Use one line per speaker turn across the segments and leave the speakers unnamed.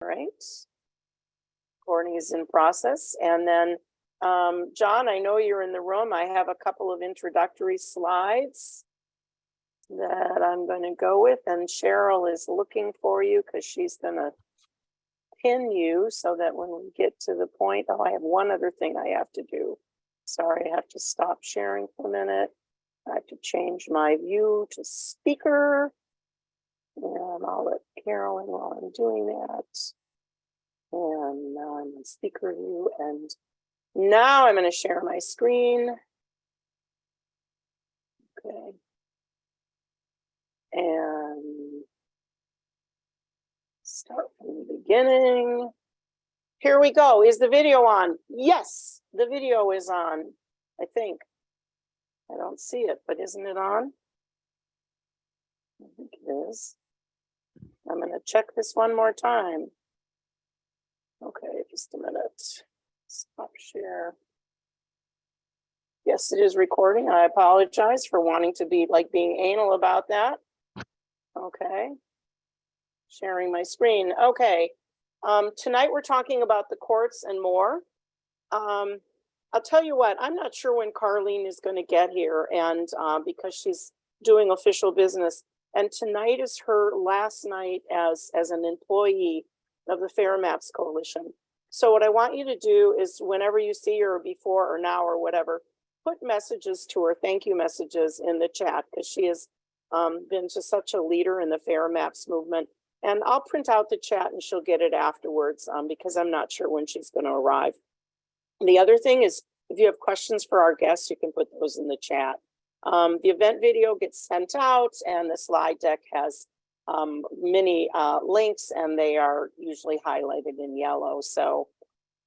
Right. Recording is in process. And then, John, I know you're in the room. I have a couple of introductory slides that I'm going to go with, and Cheryl is looking for you because she's going to pin you so that when we get to the point, oh, I have one other thing I have to do. Sorry, I have to stop sharing for a minute. I have to change my view to speaker. And I'll let Carolyn while I'm doing that. And now I'm in speaker view, and now I'm going to share my screen. Okay. And start from the beginning. Here we go. Is the video on? Yes, the video is on. I think. I don't see it, but isn't it on? I think it is. I'm going to check this one more time. Okay, just a minute. Stop share. Yes, it is recording. I apologize for wanting to be like being anal about that. Okay. Sharing my screen. Okay. Tonight we're talking about the courts and more. I'll tell you what, I'm not sure when Carlene is going to get here, and because she's doing official business. And tonight is her last night as an employee of the Fair Maps Coalition. So what I want you to do is whenever you see her, before or now or whatever, put messages to her, thank you messages in the chat, because she has been just such a leader in the Fair Maps movement. And I'll print out the chat and she'll get it afterwards because I'm not sure when she's going to arrive. The other thing is, if you have questions for our guests, you can put those in the chat. The event video gets sent out, and the slide deck has many links, and they are usually highlighted in yellow. So,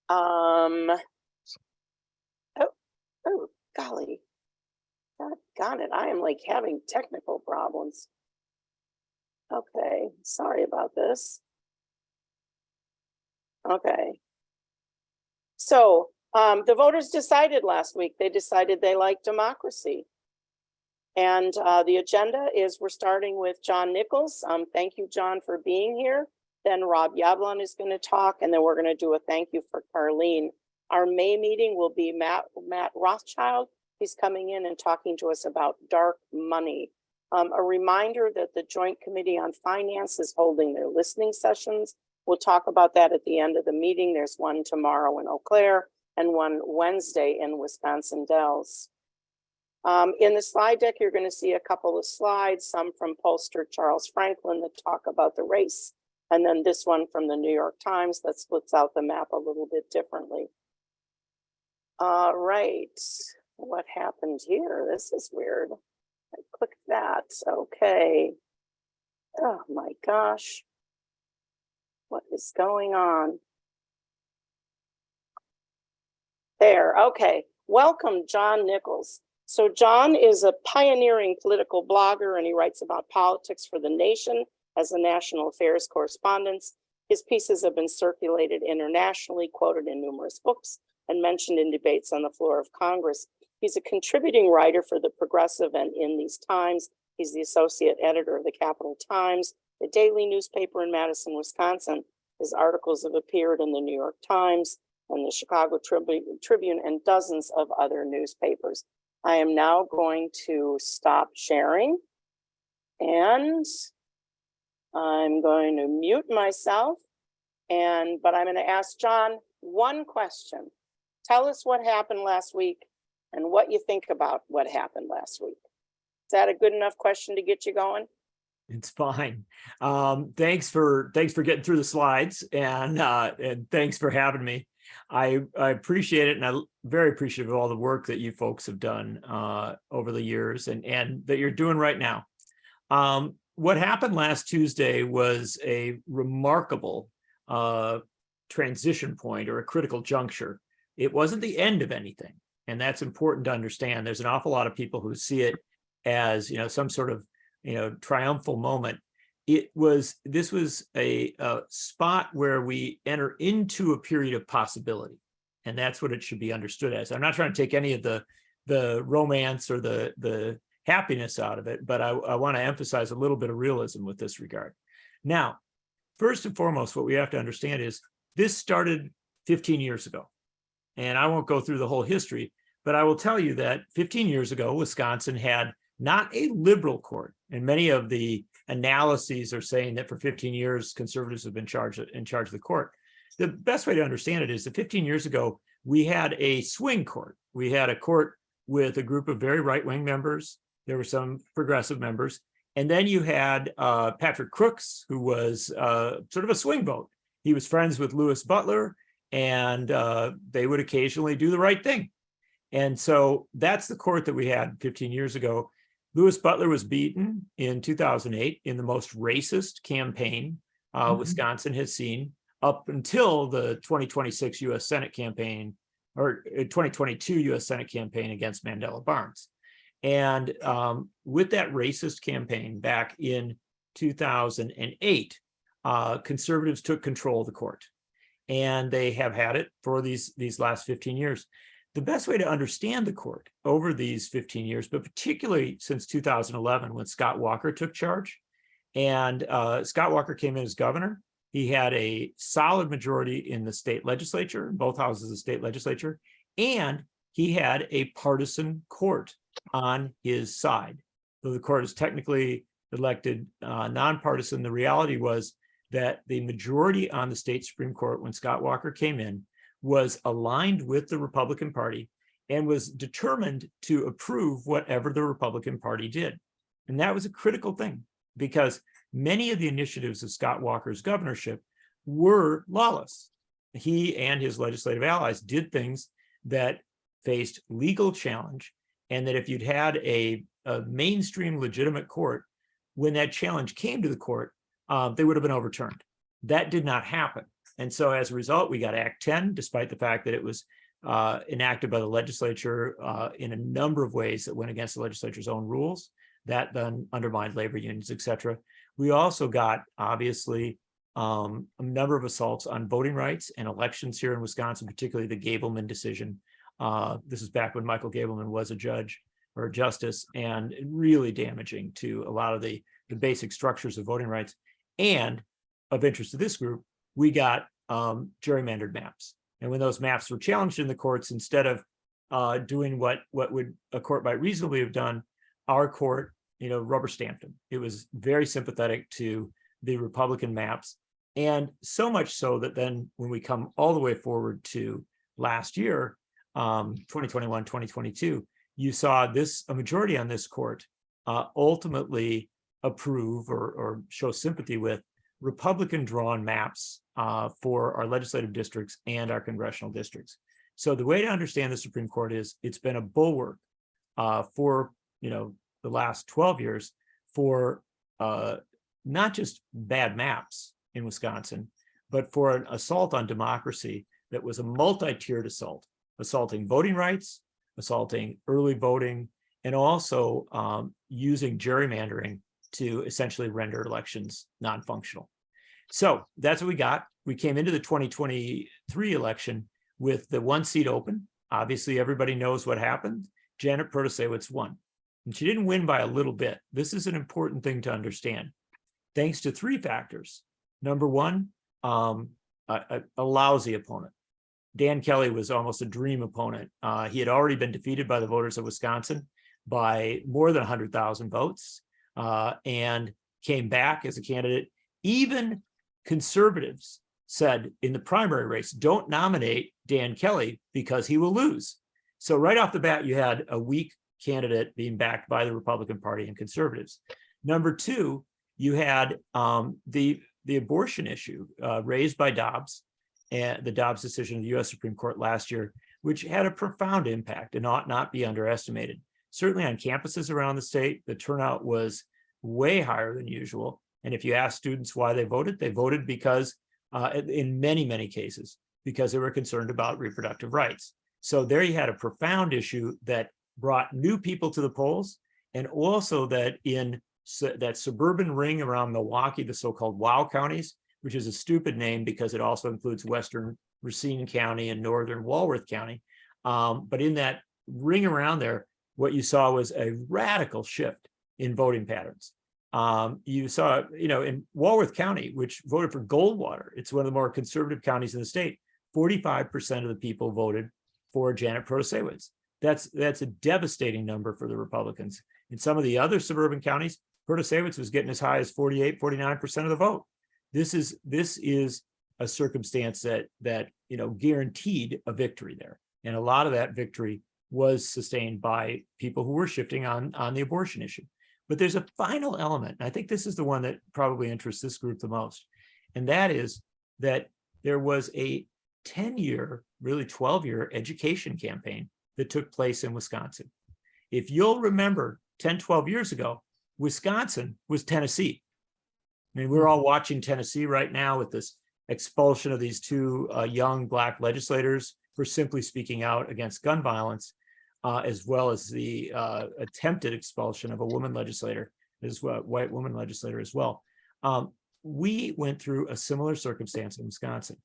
oh, golly, got it. I am like having technical problems. Okay, sorry about this. Okay. So the voters decided last week, they decided they like democracy. And the agenda is we're starting with John Nichols. Thank you, John, for being here. Then Rob Yablon is going to talk, and then we're going to do a thank you for Carlene. Our May meeting will be Matt Rothschild. He's coming in and talking to us about dark money. A reminder that the Joint Committee on Finance is holding their listening sessions. We'll talk about that at the end of the meeting. There's one tomorrow in Eau Claire and one Wednesday in Wisconsin Dells. In the slide deck, you're going to see a couple of slides, some from pollster Charles Franklin that talk about the race, and then this one from the New York Times that splits out the map a little bit differently. All right, what happened here? This is weird. I clicked that. Okay. Oh my gosh. What is going on? There. Okay. Welcome, John Nichols. So John is a pioneering political blogger, and he writes about politics for The Nation as a national affairs correspondent. His pieces have been circulated internationally, quoted in numerous books, and mentioned in debates on the floor of Congress. He's a contributing writer for The Progressive and In These Times. He's the associate editor of the Capital Times, the daily newspaper in Madison, Wisconsin. His articles have appeared in the New York Times and the Chicago Tribune and dozens of other newspapers. I am now going to stop sharing, and I'm going to mute myself, but I'm going to ask John one question. Tell us what happened last week and what you think about what happened last week. Is that a good enough question to get you going?
It's fine. Thanks for getting through the slides, and thanks for having me. I appreciate it, and I'm very appreciative of all the work that you folks have done over the years and that you're doing right now. What happened last Tuesday was a remarkable transition point, or a critical juncture. It wasn't the end of anything, and that's important to understand. There's an awful lot of people who see it as, some sort of, triumphal moment. This was a spot where we enter into a period of possibility, and that's what it should be understood as. I'm not trying to take any of the romance or the happiness out of it, but I want to emphasize a little bit of realism with this regard. Now, first and foremost, what we have to understand is this started 15 years ago. And I won't go through the whole history, but I will tell you that 15 years ago, Wisconsin had not a liberal court. And many of the analyses are saying that for 15 years, conservatives have been in charge of the court. The best way to understand it is that 15 years ago, we had a swing court. We had a court with a group of very right-wing members. There were some progressive members. And then you had Patrick Crooks, who was sort of a swing vote. He was friends with Louis Butler, and they would occasionally do the right thing. And so that's the court that we had 15 years ago. Louis Butler was beaten in 2008 in the most racist campaign Wisconsin has seen up until the 2026 U.S. Senate campaign, or 2022 U.S. Senate campaign against Mandela Barnes. And with that racist campaign back in 2008, conservatives took control of the court. And they have had it for these last 15 years. The best way to understand the court over these 15 years, but particularly since 2011, when Scott Walker took charge, and Scott Walker came in as governor, he had a solid majority in the state legislature, both houses of the state legislature, and he had a partisan court on his side. Though the court is technically elected nonpartisan, the reality was that the majority on the state Supreme Court when Scott Walker came in was aligned with the Republican Party and was determined to approve whatever the Republican Party did. And that was a critical thing because many of the initiatives of Scott Walker's governorship were lawless. He and his legislative allies did things that faced legal challenge, and that if you'd had a mainstream legitimate court, when that challenge came to the court, they would have been overturned. That did not happen. And so as a result, we got Act 10, despite the fact that it was enacted by the legislature in a number of ways that went against the legislature's own rules. That then undermined labor unions, et cetera. We also got, obviously, a number of assaults on voting rights and elections here in Wisconsin, particularly the Gableman decision. This is back when Michael Gableman was a judge or a justice, and really damaging to a lot of the basic structures of voting rights. And of interest to this group, we got gerrymandered maps. And when those maps were challenged in the courts, instead of doing what would a court might reasonably have done, our court, rubber stamped them. It was very sympathetic to the Republican maps. And so much so that then when we come all the way forward to last year, 2021, 2022, you saw a majority on this court ultimately approve or show sympathy with Republican drawn maps for our legislative districts and our congressional districts. So the way to understand the Supreme Court is it's been a bulwark for the last 12 years for not just bad maps in Wisconsin, but for an assault on democracy that was a multi-tiered assault, assaulting voting rights, assaulting early voting, and also using gerrymandering to essentially render elections non-functional. So that's what we got. We came into the 2023 election with the one seat open. Obviously, everybody knows what happened. Janet Protasiewicz won. And she didn't win by a little bit. This is an important thing to understand. Thanks to three factors. Number one, a lousy opponent. Dan Kelly was almost a dream opponent. He had already been defeated by the voters of Wisconsin by more than 100,000 votes and came back as a candidate. Even conservatives said in the primary race, don't nominate Dan Kelly because he will lose. So right off the bat, you had a weak candidate being backed by the Republican Party and conservatives. Number two, you had the abortion issue raised by Dobbs, and the Dobbs decision of the U.S. Supreme Court last year, which had a profound impact and ought not be underestimated. Certainly on campuses around the state, the turnout was way higher than usual. And if you ask students why they voted because in many, many cases, because they were concerned about reproductive rights. So there you had a profound issue that brought new people to the polls, and also that in that suburban ring around Milwaukee, the so-called WOW counties, which is a stupid name because it also includes Western Racine County and Northern Walworth County. But in that ring around there, what you saw was a radical shift in voting patterns. You saw, in Walworth County, which voted for Goldwater, it's one of the more conservative counties in the state, 45% of the people voted for Janet Protasiewicz. That's a devastating number for the Republicans. In some of the other suburban counties, Protasiewicz was getting as high as 48, 49% of the vote. This is a circumstance that guaranteed a victory there. And a lot of that victory was sustained by people who were shifting on the abortion issue. But there's a final element, and I think this is the one that probably interests this group the most. And that is that there was a 10-year, really 12-year education campaign that took place in Wisconsin. If you'll remember 10, 12 years ago, Wisconsin was Tennessee. I mean, we're all watching Tennessee right now with this expulsion of these two young Black legislators for simply speaking out against gun violence, as well as the attempted expulsion of a woman legislator, white woman legislator as well. We went through a similar circumstance in Wisconsin.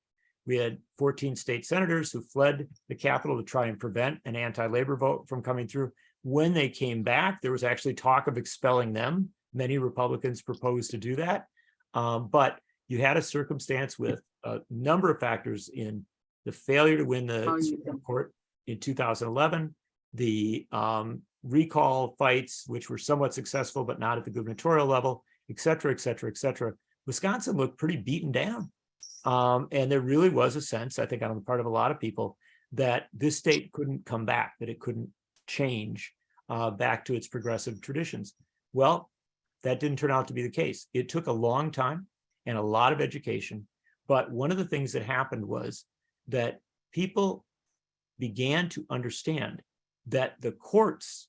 We had 14 state senators who fled the Capitol to try and prevent an anti-labor vote from coming through. When they came back, there was actually talk of expelling them. Many Republicans proposed to do that. But you had a circumstance with a number of factors in the failure to win the Supreme Court in 2011, the recall fights, which were somewhat successful, but not at the gubernatorial level, et cetera, et cetera, et cetera. Wisconsin looked pretty beaten down. And there really was a sense, I think, on the part of a lot of people, that this state couldn't come back, that it couldn't change back to its progressive traditions. Well, that didn't turn out to be the case. It took a long time and a lot of education. But one of the things that happened was that people began to understand that the courts,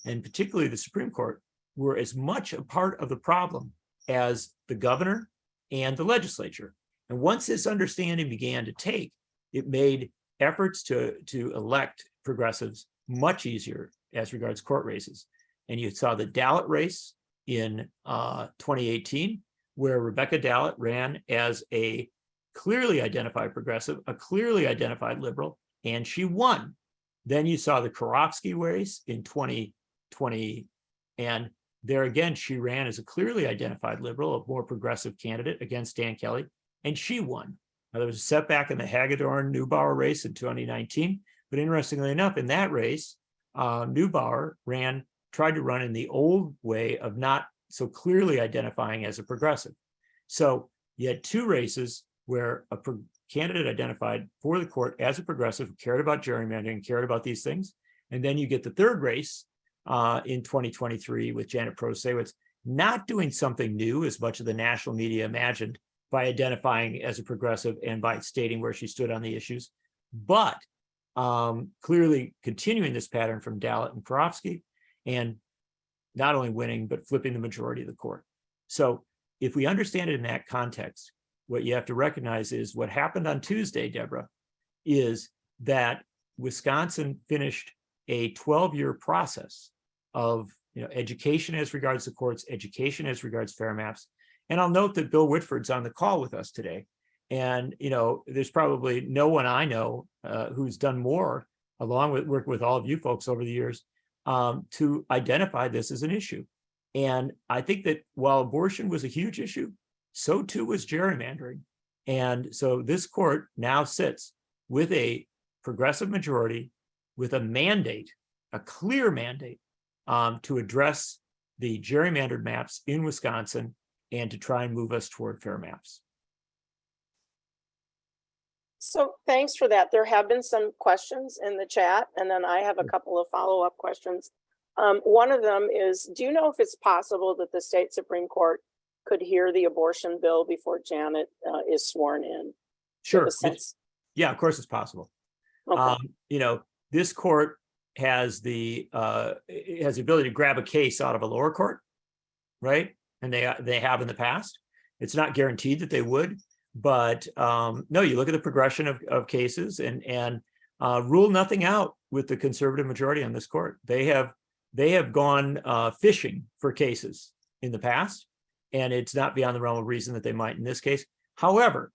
and particularly the Supreme Court, were as much a part of the problem as the governor and the legislature. And once this understanding began to take, it made efforts to elect progressives much easier as regards court races. And you saw the Dallet race in 2018, where Rebecca Dallet ran as a clearly identified progressive, a clearly identified liberal, and she won. Then you saw the Karofsky race in 2020, and there again, she ran as a clearly identified liberal, a more progressive candidate against Dan Kelly, and she won. Now, there was a setback in the Hagedorn-Neubauer race in 2019, but interestingly enough, in that race, Neubauer tried to run in the old way of not so clearly identifying as a progressive. So you had two races where a candidate identified for the court as a progressive, who cared about gerrymandering, cared about these things. And then you get the third race in 2023 with Janet Protasiewicz not doing something new as much as the national media imagined by identifying as a progressive and by stating where she stood on the issues, but clearly continuing this pattern from Dallet and Karofsky, and not only winning, but flipping the majority of the court. So if we understand it in that context, what you have to recognize is what happened on Tuesday, Deborah, is that Wisconsin finished a 12-year process of education as regards the courts, education as regards fair maps. And I'll note that Bill Whitford's on the call with us today. And there's probably no one I know who's done more, along with working with all of you folks over the years, to identify this as an issue. And I think that while abortion was a huge issue, so too was gerrymandering. And so this court now sits with a progressive majority, with a mandate, a clear mandate, to address the gerrymandered maps in Wisconsin and to try and move us toward fair maps.
So thanks for that. There have been some questions in the chat, and then I have a couple of follow-up questions. One of them is, do you know if it's possible that the state Supreme Court could hear the abortion bill before Janet is sworn in?
Sure. Yeah, of course it's possible.
Okay.
This court has the ability to grab a case out of a lower court, right? And they have in the past. It's not guaranteed that they would, but no, you look at the progression of cases and rule nothing out with the conservative majority on this court. They have gone fishing for cases in the past, and it's not beyond the realm of reason that they might in this case. However,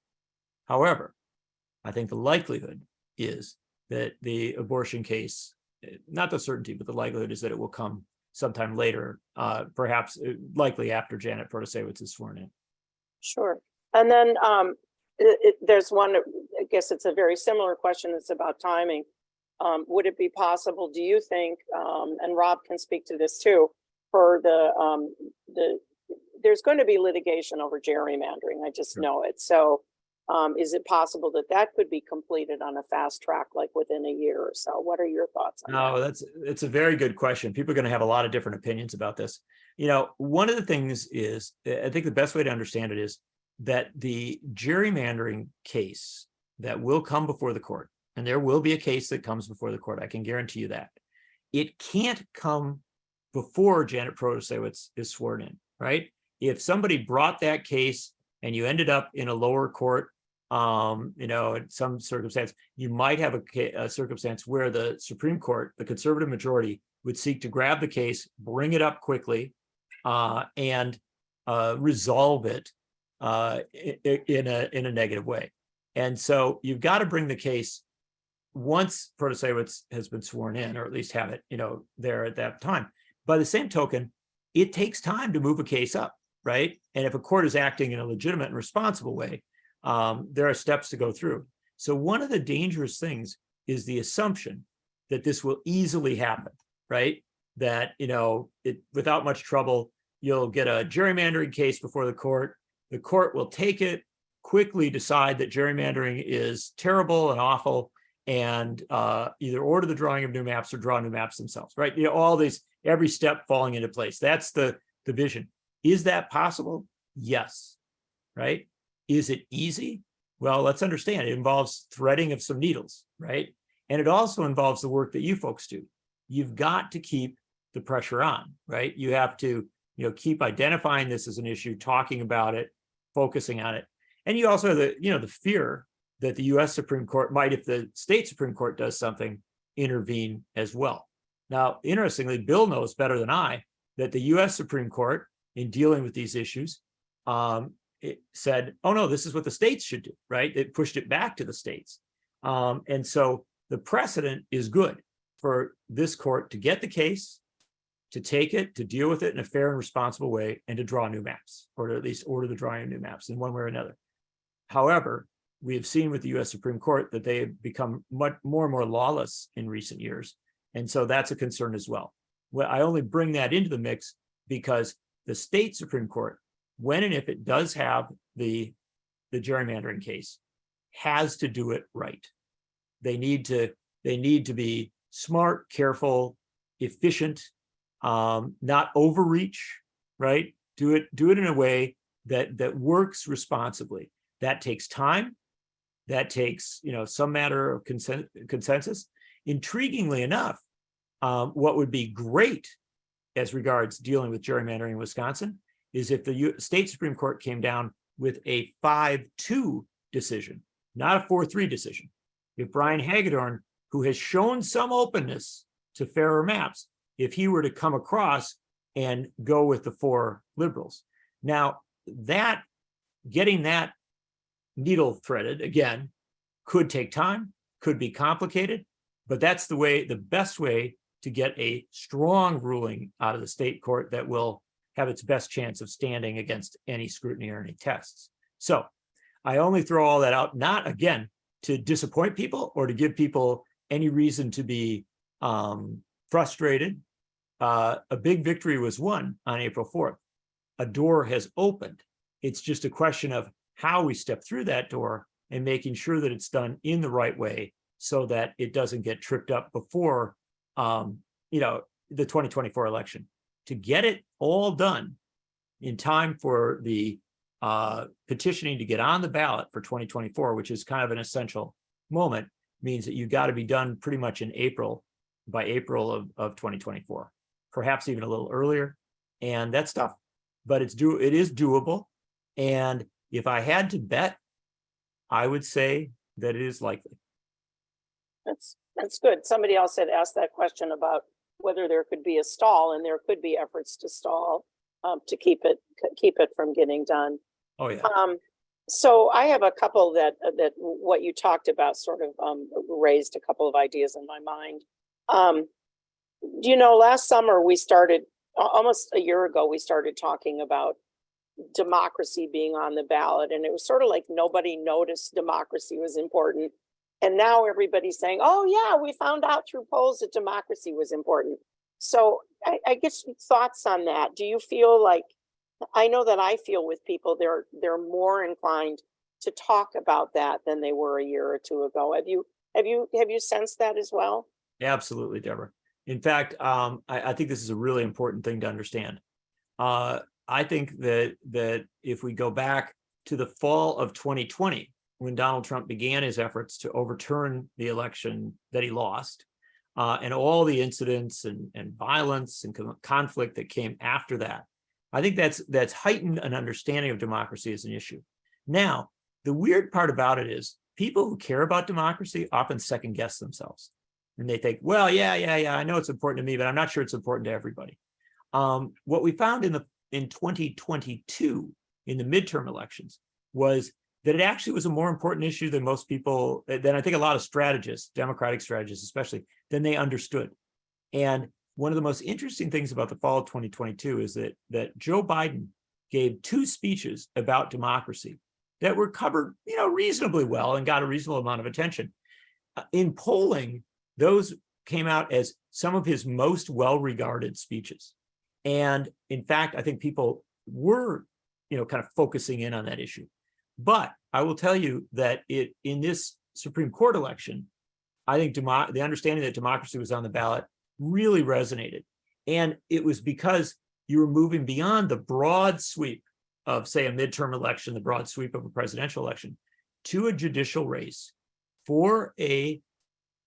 I think the likelihood is that the abortion case, not the certainty, but the likelihood is that it will come sometime later, perhaps likely after Janet Protasiewicz is sworn in.
Sure. And then there's one, I guess it's a very similar question. It's about timing. Would it be possible, do you think, and Rob can speak to this too, for there's going to be litigation over gerrymandering. I just
Sure.
know it. So is it possible that that could be completed on a fast track, like within a year or so? What are your thoughts on
No,
that?
it's a very good question. People are going to have a lot of different opinions about this. You know, one of the things is, I think the best way to understand it is that the gerrymandering case that will come before the court, and there will be a case that comes before the court, I can guarantee you that, it can't come before Janet Protasiewicz is sworn in, right? If somebody brought that case and you ended up in a lower court, you know, in some circumstance, you might have a circumstance where the Supreme Court, the conservative majority, would seek to grab the case, bring it up quickly, and resolve it in a negative way. And so you've got to bring the case once Protasiewicz has been sworn in, or at least have it, you know, there at that time. By the same token, it takes time to move a case up, right? And if a court is acting in a legitimate and responsible way, there are steps to go through. So one of the dangerous things is the assumption that this will easily happen, right? That, you know, without much trouble, you'll get a gerrymandering case before the court will take it, quickly decide that gerrymandering is terrible and awful, and either order the drawing of new maps or draw new maps themselves, right? You know, all these, every step falling into place. That's the vision. Is that possible? Yes, right? Is it easy? Well, let's understand, it involves threading of some needles, right? And it also involves the work that you folks do. You've got to keep the pressure on, right? You have to, you know, keep identifying this as an issue, talking about it, focusing on it. And you also have the, you know, the fear that the US Supreme Court might, if the state Supreme Court does something, intervene as well. Now, interestingly, Bill knows better than I that the US Supreme Court, in dealing with these issues, it said, oh no, this is what the states should do, right? It pushed it back to the states. And so the precedent is good for this court to get the case, to take it, to deal with it in a fair and responsible way, and to draw new maps, or to at least order the drawing of new maps in one way or another. However, we have seen with the US Supreme Court that they have become much more and more lawless in recent years. And so that's a concern as well. Well, I only bring that into the mix because the state Supreme Court, when and if it does have the gerrymandering case, has to do it right. They need to be smart, careful, efficient, not overreach, right? Do it in a way that works responsibly. That takes time. That takes, you know, some matter of consensus. Intriguingly enough, what would be great as regards dealing with gerrymandering in Wisconsin is if the state Supreme Court came down with a 5-2 decision, not a 4-3 decision. If Brian Hagedorn, who has shown some openness to fairer maps, if he were to come across and go with the 4 liberals. Now, that getting that needle threaded again could take time, could be complicated, but that's the best way to get a strong ruling out of the state court that will have its best chance of standing against any scrutiny or any tests. So I only throw all that out, not again to disappoint people or to give people any reason to be frustrated. A big victory was won on April 4th. A door has opened. It's just a question of how we step through that door and making sure that it's done in the right way so that it doesn't get tripped up before you know, the 2024 election. To get it all done in time for the petitioning to get on the ballot for 2024, which is kind of an essential moment, means that you've got to be done pretty much in April, by April of 2024, perhaps even a little earlier. And that's tough, but it is doable. And if I had to bet, I would say that it is likely.
That's good. Somebody else had asked that question about whether there could be a stall, and there could be efforts to stall to keep it from getting done.
Oh yeah.
So I have a couple that what you talked about sort of raised a couple of ideas in my mind. Last summer we started, almost a year ago, we started talking about democracy being on the ballot, and it was sort of like nobody noticed democracy was important. And now everybody's saying, oh yeah, we found out through polls that democracy was important. So I guess thoughts on that. Do you feel like, I know that I feel with people, they're more inclined to talk about that than they were a year or two ago. Have you sensed that as well?
Absolutely, Deborah. In fact, I think this is a really important thing to understand. I think that if we go back to the fall of 2020, when Donald Trump began his efforts to overturn the election that he lost, and all the incidents and violence and conflict that came after that, I think that's heightened an understanding of democracy as an issue. Now, the weird part about it is people who care about democracy often second guess themselves. And they think, well, yeah, I know it's important to me, but I'm not sure it's important to everybody. What we found in 2022, in the midterm elections, was that it actually was a more important issue than most people, than I think a lot of strategists, Democratic strategists especially, than they understood. And one of the most interesting things about the fall of 2022 is that Joe Biden gave 2 speeches about democracy that were covered, reasonably well and got a reasonable amount of attention. In polling, those came out as some of his most well-regarded speeches. And in fact, I think people were, kind of focusing in on that issue. But I will tell you that in this Supreme Court election, I think the understanding that democracy was on the ballot really resonated. And it was because you were moving beyond the broad sweep of, say, a midterm election, the broad sweep of a presidential election, to a judicial race for a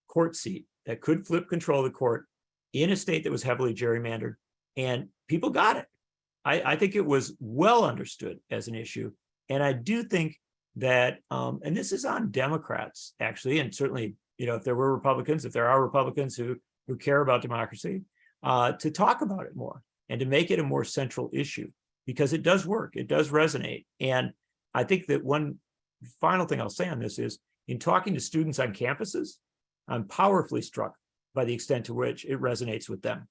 court seat that could flip control of the court in a state that was heavily gerrymandered. And people got it. I think it was well understood as an issue. And I do think that, and this is on Democrats, actually, and certainly, if there are Republicans who care about democracy, to talk about it more and to make it a more central issue, because it does work, it does resonate. And I think that one final thing I'll say on this is, in talking to students on campuses, I'm powerfully struck by the extent to which it resonates with them.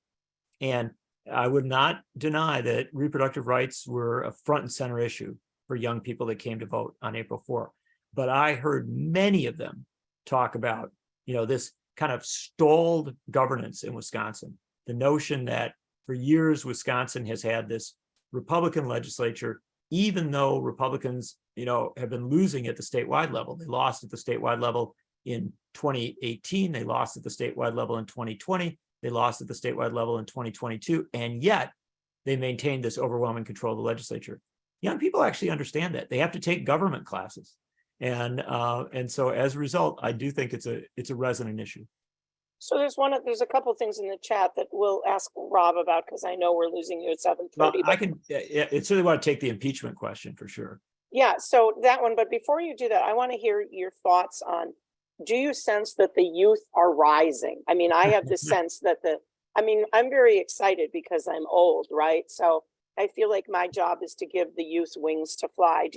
And I would not deny that reproductive rights were a front and center issue for young people that came to vote on April 4th. But I heard many of them talk about, this kind of stalled governance in Wisconsin. The notion that for years, Wisconsin has had this Republican legislature, even though Republicans, have been losing at the statewide level. They lost at the statewide level in 2018. They lost at the statewide level in 2020. They lost at the statewide level in 2022. And yet they maintained this overwhelming control of the legislature. Young people actually understand that. They have to take government classes. And so as a result, I do think it's a resonant issue.
So there's a couple of things in the chat that we'll ask Rob about, because I know we're losing you at 7:30.
Well, I certainly want to take the impeachment question for sure.
Yeah, so that one, but before you do that, I want to hear your thoughts on, do you sense that the youth are rising? I mean, I have the sense that I'm very excited because I'm old, right? So I feel like my job is to give the youth wings to fly.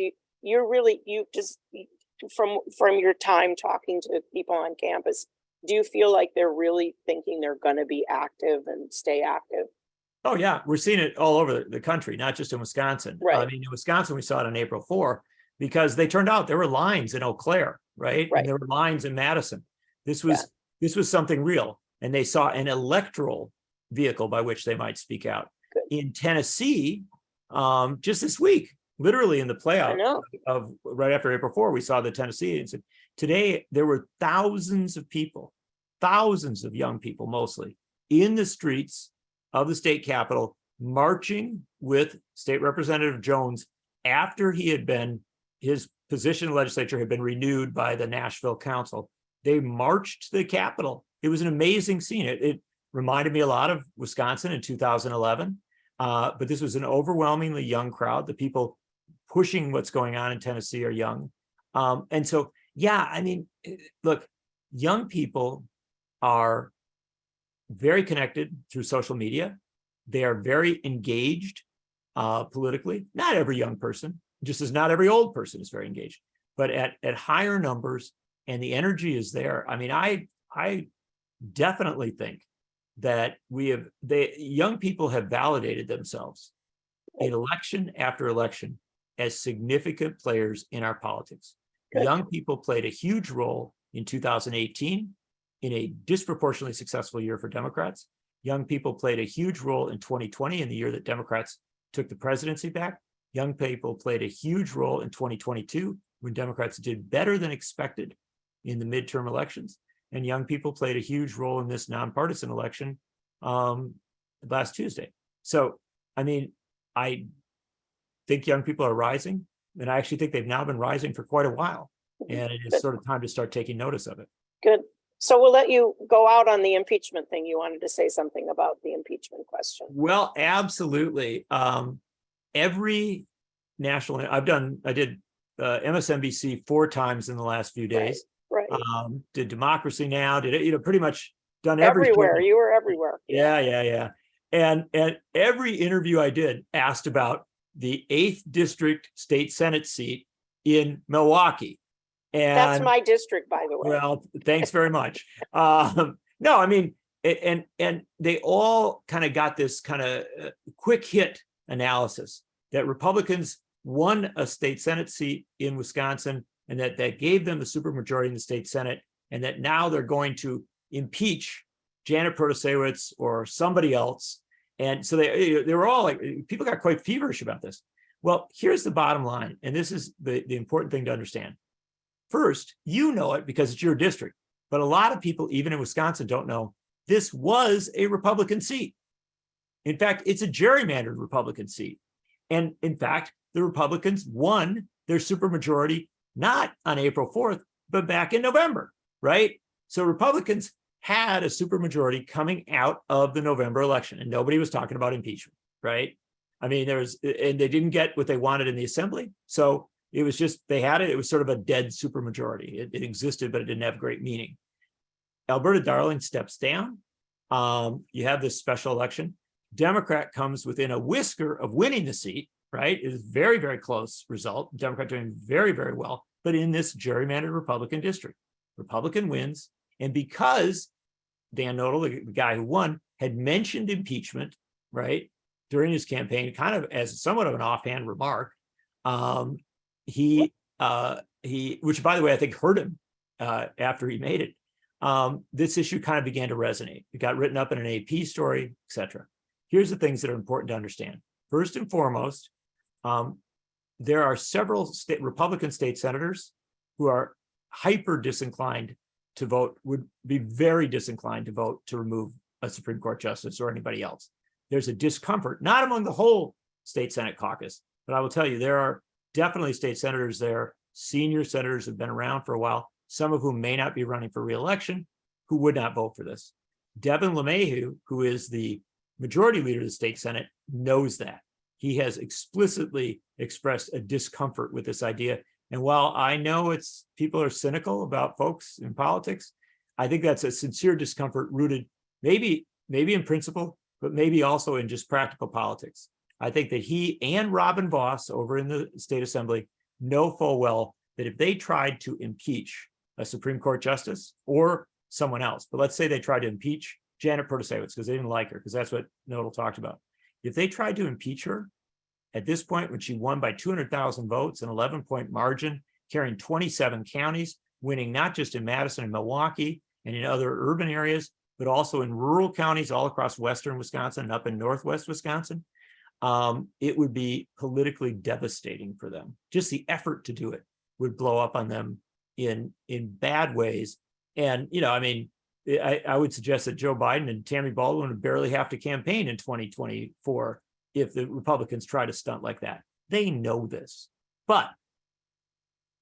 From your time talking to people on campus, do you feel like they're really thinking they're going to be active and stay active?
Oh yeah, we're seeing it all over the country, not just in Wisconsin.
Right.
I mean, in Wisconsin, we saw it on April 4th because they turned out there were lines in Eau Claire, right?
Right.
And there were lines in Madison. This was something real, and they saw an electoral vehicle by which they might speak out.
Good.
In Tennessee, just this week, literally in the playout of right after April 4th, we saw the Tennessee. And today there were thousands of people, thousands of young people mostly, in the streets of the state capitol, marching with State Representative Jones after his position in the legislature had been renewed by the Nashville Council. They marched to the Capitol. It was an amazing scene. It reminded me a lot of Wisconsin in 2011, but this was an overwhelmingly young crowd. The people pushing what's going on in Tennessee are young. And so, yeah, I mean, look, young people are very connected through social media. They are very engaged politically. Not every young person, just as not every old person is very engaged, but at higher numbers, and the energy is there. I mean, I definitely think that young people have validated themselves in election after election as significant players in our politics.
Good.
Young people played a huge role in 2018 in a disproportionately successful year for Democrats. Young people played a huge role in 2020 in the year that Democrats took the presidency back. Young people played a huge role in 2022 when Democrats did better than expected in the midterm elections. And young people played a huge role in this nonpartisan election last Tuesday. So, I mean, I think young people are rising, and I actually think they've now been rising for quite a while. And it is sort of time to start taking notice of it.
Good. So we'll let you go out on the impeachment thing. You wanted to say something about the impeachment question.
Well, absolutely. Every national, I did MSNBC 4 times in the last few days.
Right.
Did Democracy Now, did it, pretty much done every
Everywhere.
show.
You were everywhere.
Yeah. And every interview I did asked about the 8th district state Senate seat in Milwaukee. And
that's my district, by the way.
Well, thanks very much. No, I mean, and they all kind of got this kind of quick hit analysis that Republicans won a state Senate seat in Wisconsin, and that gave them the supermajority in the state Senate, and that now they're going to impeach Janet Protasiewicz or somebody else. And so they were all like, people got quite feverish about this. Well, here's the bottom line, and this is the important thing to understand. First, you know it because it's your district, but a lot of people, even in Wisconsin, don't know this was a Republican seat. In fact, it's a gerrymandered Republican seat. And in fact, the Republicans won their supermajority not on April 4th, but back in November, right? So Republicans had a supermajority coming out of the November election, and nobody was talking about impeachment, right? I mean, and they didn't get what they wanted in the assembly. So it was just, they had it. It was sort of a dead supermajority. It existed, but it didn't have great meaning. Alberta Darling steps down. You have this special election. Democrat comes within a whisker of winning the seat, right? It is very, very close result. Democrat doing very, very well, but in this gerrymandered Republican district, Republican wins. And because Dan Nodal, the guy who won, had mentioned impeachment, right, during his campaign, kind of as somewhat of an offhand remark, he, which by the way, I think hurt him after he made it. This issue kind of began to resonate. It got written up in an AP story, etc. Here's the things that are important to understand. First and foremost, there are several Republican state senators who are hyper disinclined to vote, would be very disinclined to vote to remove a Supreme Court justice or anybody else. There's a discomfort, not among the whole state Senate caucus, but I will tell you, there are definitely state senators there, senior senators have been around for a while, some of whom may not be running for re-election, who would not vote for this. Devin LeMahieu, who is the majority leader of the state Senate, knows that. He has explicitly expressed a discomfort with this idea. And while I know people are cynical about folks in politics, I think that's a sincere discomfort rooted maybe in principle, but maybe also in just practical politics. I think that he and Robin Vos over in the state assembly know full well that if they tried to impeach a Supreme Court justice or someone else, but let's say they tried to impeach Janet Protasiewicz because they didn't like her, because that's what Nodal talked about. If they tried to impeach her at this point, when she won by 200,000 votes, an 11-point margin, carrying 27 counties, winning not just in Madison and Milwaukee and in other urban areas, but also in rural counties all across western Wisconsin and up in northwest Wisconsin, it would be politically devastating for them. Just the effort to do it would blow up on them in bad ways. And, I mean, I would suggest that Joe Biden and Tammy Baldwin would barely have to campaign in 2024 if the Republicans try to stunt like that. They know this, but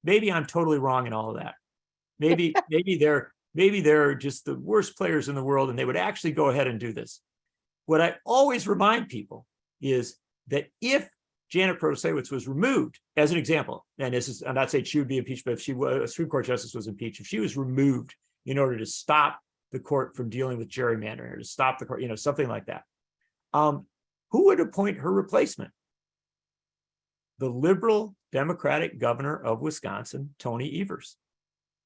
maybe I'm totally wrong in all of that. Maybe they're just the worst players in the world and they would actually go ahead and do this. What I always remind people is that if Janet Protasiewicz was removed, as an example, and I'm not saying she would be impeached, but if a Supreme Court justice was impeached, if she was removed in order to stop the court from dealing with gerrymandering, or to stop the court, something like that, who would appoint her replacement? The liberal Democratic governor of Wisconsin, Tony Evers.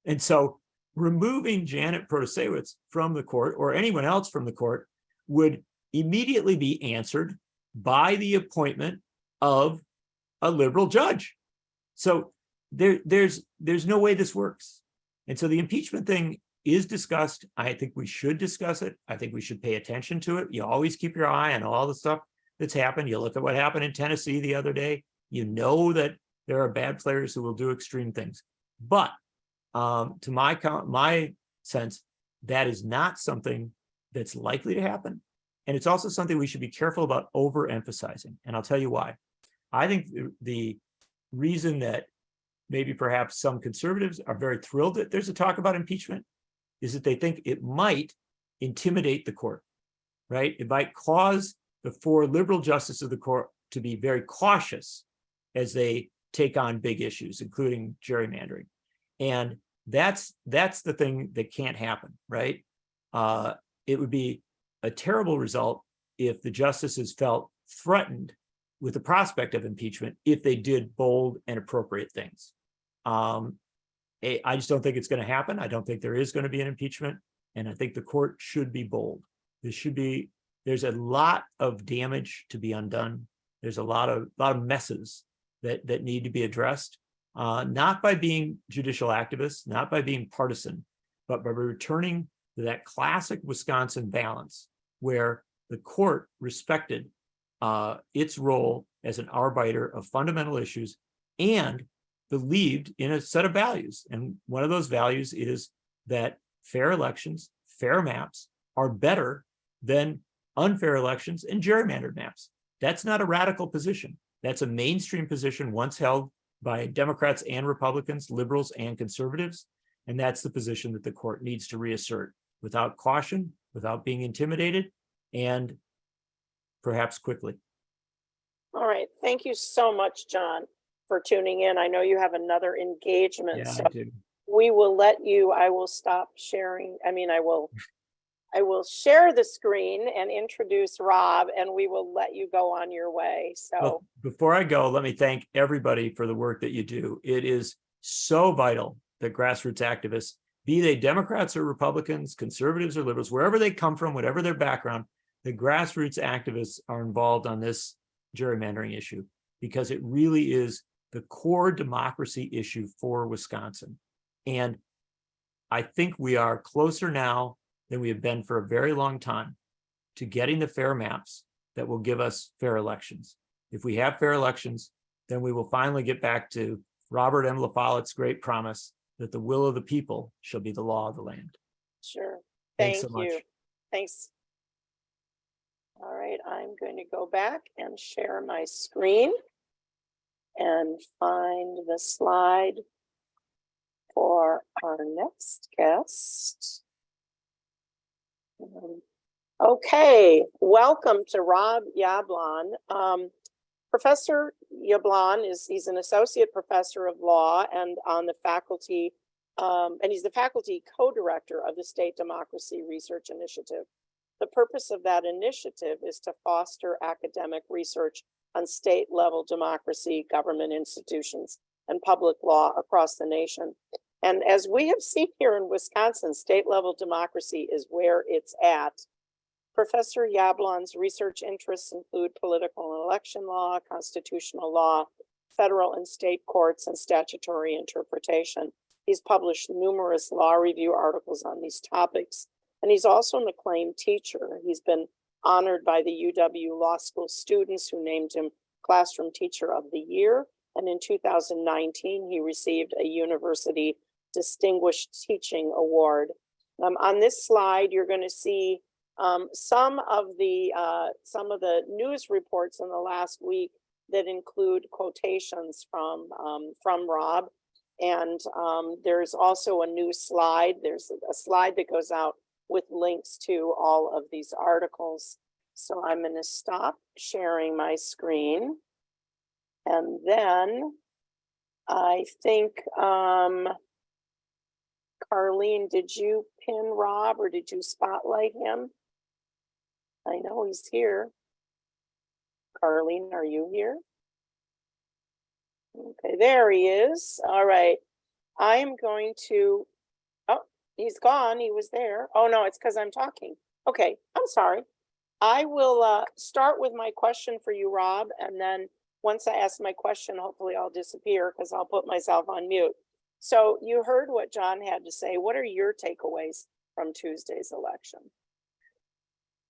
And so removing Janet Protasiewicz from the court, or anyone else from the court, would immediately be answered by the appointment of a liberal judge. So there's no way this works. And so the impeachment thing is discussed. I think we should discuss it. I think we should pay attention to it. You always keep your eye on all the stuff that's happened. You look at what happened in Tennessee the other day. You know that there are bad players who will do extreme things. But to my sense, that is not something that's likely to happen. And it's also something we should be careful about overemphasizing. And I'll tell you why. I think the reason that maybe perhaps some conservatives are very thrilled that there's a talk about impeachment is that they think it might intimidate the court, right? It might cause the 4 liberal justices of the court to be very cautious as they take on big issues, including gerrymandering. And that's the thing that can't happen, right? It would be a terrible result if the justices felt threatened with the prospect of impeachment if they did bold and appropriate things. I just don't think it's going to happen. I don't think there is going to be an impeachment, and I think the court should be bold. There's a lot of damage to be undone. There's a lot of messes that need to be addressed, not by being judicial activists, not by being partisan, but by returning to that classic Wisconsin balance where the court respected its role as an arbiter of fundamental issues and believed in a set of values. And one of those values is that fair elections, fair maps are better than unfair elections and gerrymandered maps. That's not a radical position. That's a mainstream position once held by Democrats and Republicans, liberals and conservatives. And that's the position that the court needs to reassert without caution, without being intimidated, and perhaps quickly.
All right. Thank you so much, John, for tuning in. I know you have another engagement.
Yeah,
so
I do.
we will I will stop sharing. I will share the screen and introduce Rob, and we will let you go on your way. So
well, before I go, let me thank everybody for the work that you do. It is so vital that grassroots activists, be they Democrats or Republicans, conservatives or liberals, wherever they come from, whatever their background, the grassroots activists are involved on this gerrymandering issue, because it really is the core democracy issue for Wisconsin. And I think we are closer now than we have been for a very long time to getting the fair maps that will give us fair elections. If we have fair elections, then we will finally get back to Robert M. La Follette's great promise that the will of the people shall be the law of the land.
sure.
Thanks
Thank
so much.
you. Thanks. All right, I'm going to go back and share my screen and find the slide for our next guest. Okay, welcome to Rob Yablon. Professor Yablon he's an associate professor of law and on the faculty, and he's the faculty co-director of the State Democracy Research Initiative. The purpose of that initiative is to foster academic research on state level democracy, government institutions, and public law across the nation. And as we have seen here in Wisconsin, state level democracy is where it's at. Professor Yablon's research interests include political and election law, constitutional law, federal and state courts, and statutory interpretation. He's published numerous law review articles on these topics, and he's also an acclaimed teacher. He's been honored by the UW Law School students who named him Classroom Teacher of the Year. And in 2019, he received a University Distinguished Teaching Award. On this slide, you're going to see some of the news reports in the last week that include quotations from Rob. And there's also a new slide. There's a slide that goes out with links to all of these articles. So I'm going to stop sharing my screen. And then I think, Carlene, did you pin Rob or did you spotlight him? I know he's here. Carlene, are you here? Okay, there he is. All right. I am going to, oh, he's gone. He was there. Oh no, it's because I'm talking. Okay, I'm sorry. I will start with my question for you, Rob, and then once I ask my question, hopefully I'll disappear because I'll put myself on mute. So you heard what John had to say. What are your takeaways from Tuesday's election?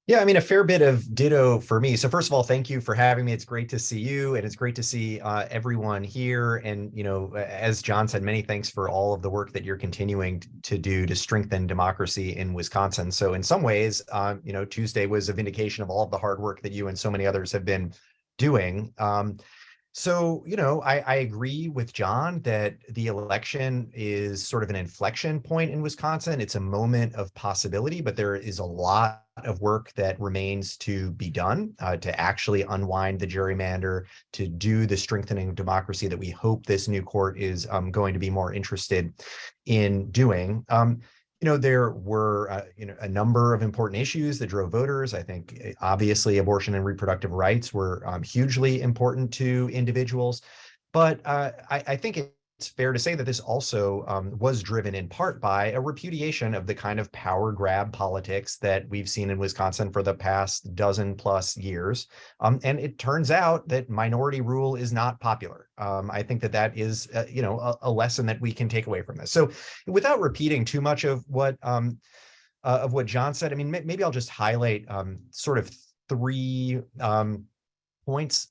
Yeah, I mean, a fair bit of ditto for me. So first of all, thank you for having me. It's great to see you, and it's great to see everyone here. And, you know, as John said, many thanks for all of the work that you're continuing to do to strengthen democracy in Wisconsin. So in some ways, you know, Tuesday was a vindication of all of the hard work that you and so many others have been doing. So, you know, I agree with John that the election is sort of an inflection point in Wisconsin. It's a moment of possibility, but there is a lot of work that remains to be done to actually unwind the gerrymander, to do the strengthening of democracy that we hope this new court is going to be more interested in doing. You know, there were you know, a number of important issues that drove voters. I think obviously abortion and reproductive rights were hugely important to individuals, but I think it's fair to say that this also was driven in part by a repudiation of the kind of power grab politics that we've seen in Wisconsin for the past dozen plus years. And it turns out that minority rule is not popular. I think that that is, you know, a lesson that we can take away from this. So without repeating too much of what John said, I mean, maybe I'll just highlight sort of three points,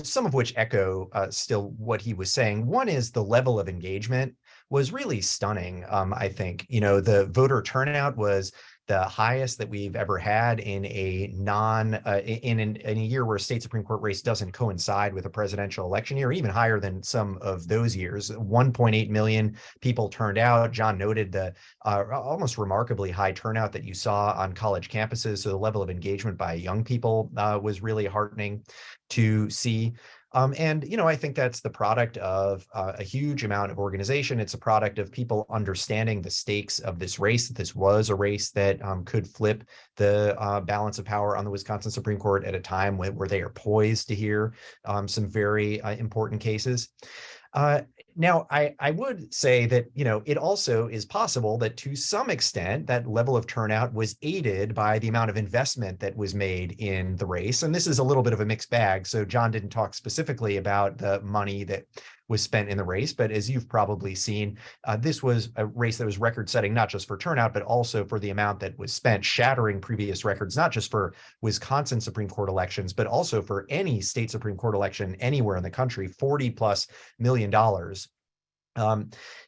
some of which echo still what he was saying. One is the level of engagement was really stunning. I think, you know, the voter turnout was the highest that we've ever had in a in a year where a state Supreme Court race doesn't coincide with a presidential election year, even higher than some of those years. 1.8 million people turned out. John noted the almost remarkably high turnout that you saw on college campuses. So the level of engagement by young people was really heartening to see. And, you know, I think that's the product of a huge amount of organization. It's a product of people understanding the stakes of this race, that this was a race that could flip the balance of power on the Wisconsin Supreme Court at a time where they are poised to hear some very important cases. Now, I would say that, you know, it also is possible that to some extent that level of turnout was aided by the amount of investment that was made in the race. And this is a little bit of a mixed bag. So John didn't talk specifically about the money that was spent in the race, but as you've probably seen, this was a race that was record-setting, not just for turnout, but also for the amount that was spent, shattering previous records, not just for Wisconsin Supreme Court elections, but also for any state Supreme Court election anywhere in the country, $40+ million.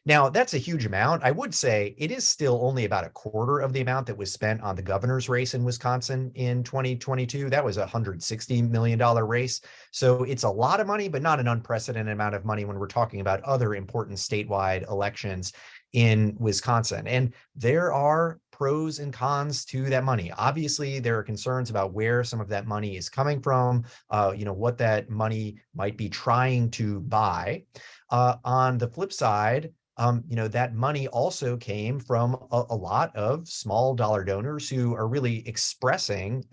Now, that's a huge amount. I would say it is still only about a quarter of the amount that was spent on the governor's race in Wisconsin in 2022. That was a $160 million race. So it's a lot of money, but not an unprecedented amount of money when we're talking about other important statewide elections in Wisconsin. And there are pros and cons to that money. Obviously, there are concerns about where some of that money is coming from, you know, what that money might be trying to buy. On the flip side, you know, that money also came from a lot of small dollar donors who are really expressing,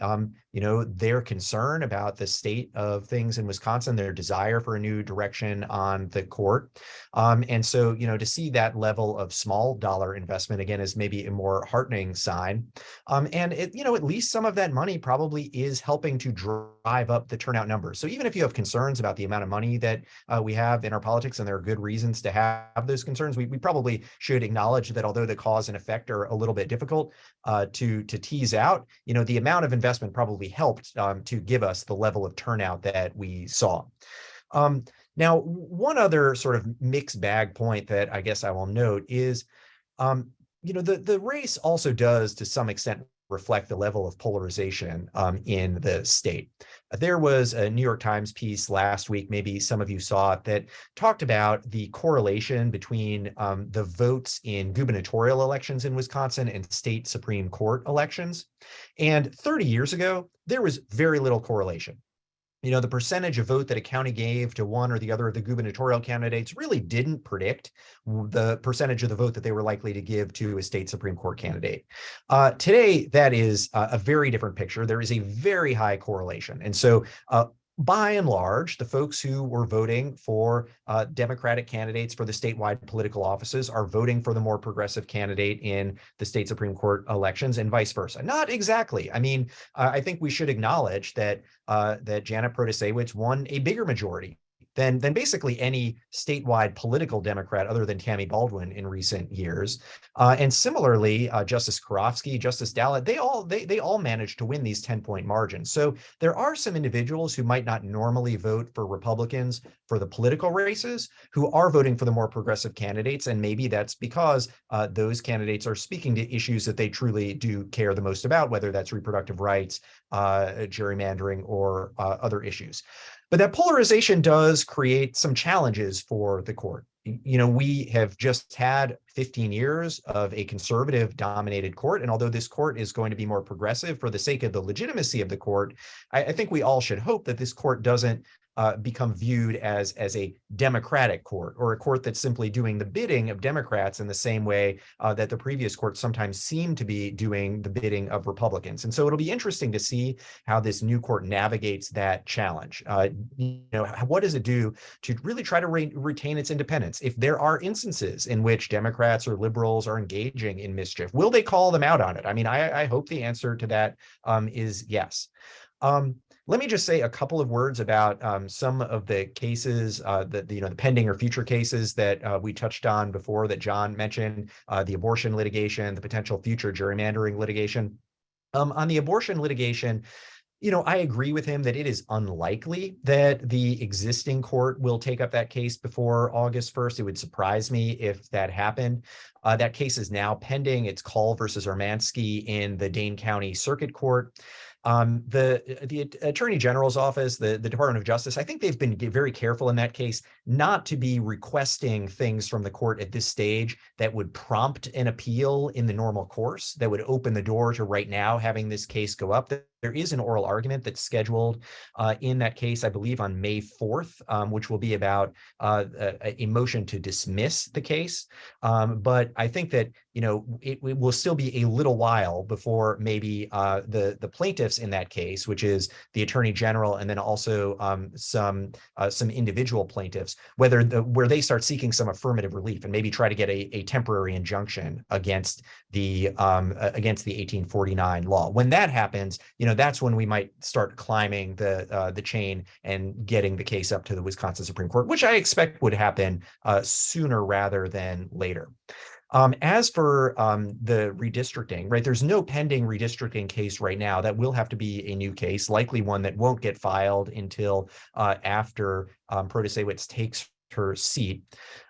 you know, their concern about the state of things in Wisconsin, their desire for a new direction on the court. And so, you know, to see that level of small dollar investment again is maybe a more heartening sign. And it, you know, at least some of that money probably is helping to drive up the turnout numbers. So even if you have concerns about the amount of money that we have in our politics, and there are good reasons to have those concerns, we probably should acknowledge that although the cause and effect are a little bit difficult to tease out, you know, the amount of investment probably helped to give us the level of turnout that we saw. Now, one other sort of mixed bag point that I guess I will note is, you know, the race also does to some extent reflect the level of polarization in the state. There was a New York Times piece last week, maybe some of you saw it, that talked about the correlation between the votes in gubernatorial elections in Wisconsin and state Supreme Court elections. And 30 years ago, there was very little correlation. You know, the percentage of vote that a county gave to one or the other of the gubernatorial candidates really didn't predict the percentage of the vote that they were likely to give to a state Supreme Court candidate. Today, that is a very different picture. There is a very high correlation. And so by and large, the folks who were voting for Democratic candidates for the statewide political offices are voting for the more progressive candidate in the state Supreme Court elections, and vice versa. Not exactly. I mean, I think we should acknowledge that that Janet Protasiewicz won a bigger majority than basically any statewide political Democrat other than Tammy Baldwin in recent years. And similarly, Justice Karofsky, Justice Dallett, they all managed to win these 10-point margins. So there are some individuals who might not normally vote for Republicans for the political races who are voting for the more progressive candidates. And maybe that's because those candidates are speaking to issues that they truly do care the most about, whether that's reproductive rights, gerrymandering, or other issues. But that polarization does create some challenges for the court. You know, we have just had 15 years of a conservative dominated court. And although this court is going to be more progressive for the sake of the legitimacy of the court, I think we all should hope that this court doesn't become viewed as a Democratic court, or a court that's simply doing the bidding of Democrats in the same way that the previous court sometimes seemed to be doing the bidding of Republicans. And so it'll be interesting to see how this new court navigates that challenge. You know, what does it do to really try to retain its independence? If there are instances in which Democrats or liberals are engaging in mischief, will they call them out on it? I mean, I hope the answer to that is yes. Let me just say a couple of words about some of the cases that, you know, the pending or future cases that we touched on before that John mentioned, the abortion litigation, the potential future gerrymandering litigation. On the abortion litigation, you know, I agree with him that it is unlikely that the existing court will take up that case before August 1st. It would surprise me if that happened. That case is now pending. It's Call versus Armansky in the Dane County Circuit Court. The Attorney General's office, the Department of Justice, I think they've been very careful in that case not to be requesting things from the court at this stage that would prompt an appeal in the normal course, that would open the door to right now having this case go up. There is an oral argument that's scheduled in that case, I believe, on May 4th, which will be about a motion to dismiss the case. But I think that, you know, it will still be a little while before maybe the plaintiffs in that case, which is the Attorney General, and then also some individual plaintiffs, where they start seeking some affirmative relief and maybe try to get a temporary injunction against the 1849 law. When that happens, you know, that's when we might start climbing the chain and getting the case up to the Wisconsin Supreme Court, which I expect would happen sooner rather than later. As for the redistricting, right, there's no pending redistricting case right now. That will have to be a new case, likely one that won't get filed until after Protasiewicz takes her seat.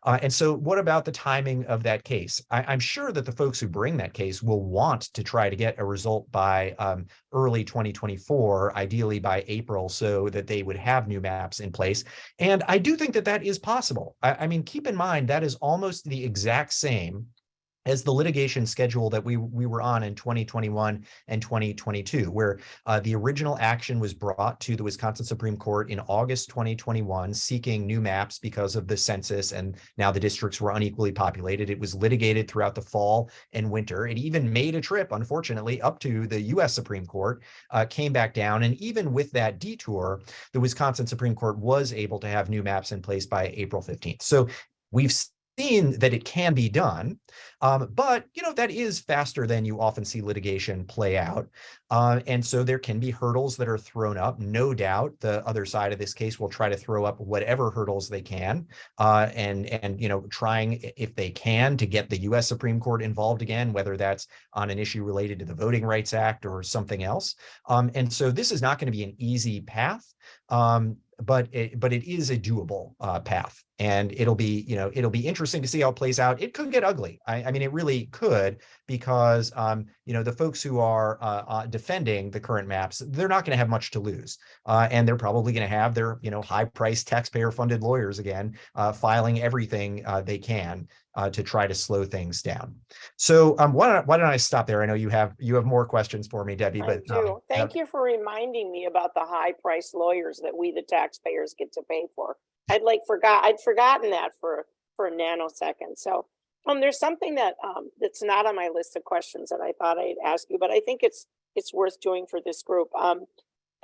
And so what about the timing of that case? I'm sure that the folks who bring that case will want to try to get a result by early 2024, ideally by April, so that they would have new maps in place. And I do think that that is possible. I mean, keep in mind, that is almost the exact same as the litigation schedule that we were on in 2021 and 2022, where the original action was brought to the Wisconsin Supreme Court in August 2021, seeking new maps because of the census, and now the districts were unequally populated. It was litigated throughout the fall and winter. It even made a trip, unfortunately, up to the U.S. Supreme Court, came back down, and even with that detour, the Wisconsin Supreme Court was able to have new maps in place by April 15th. So we've seen that it can be done, but you know, that is faster than you often see litigation play out, and so there can be hurdles that are thrown up. No doubt the other side of this case will try to throw up whatever hurdles they can, and you know, trying, if they can, to get the U.S. Supreme Court involved again, whether that's on an issue related to the Voting Rights Act or something else. And so this is not going to be an easy path, but it is a doable path, and it'll be interesting to see how it plays out. It could get ugly. I mean, it really could, because you know, the folks who are defending the current maps, they're not going to have much to lose, and they're probably going to have their, you know, high-priced taxpayer-funded lawyers again, filing everything they can to try to slow things down. So why don't I stop there? I know you have more questions for me, Debbie.
I do. Thank you for reminding me about the high-priced lawyers that we, the taxpayers, get to pay for. I'd forgotten that for a nanosecond. So there's something that that's not on my list of questions that I thought I'd ask you, but I think it's worth doing for this group.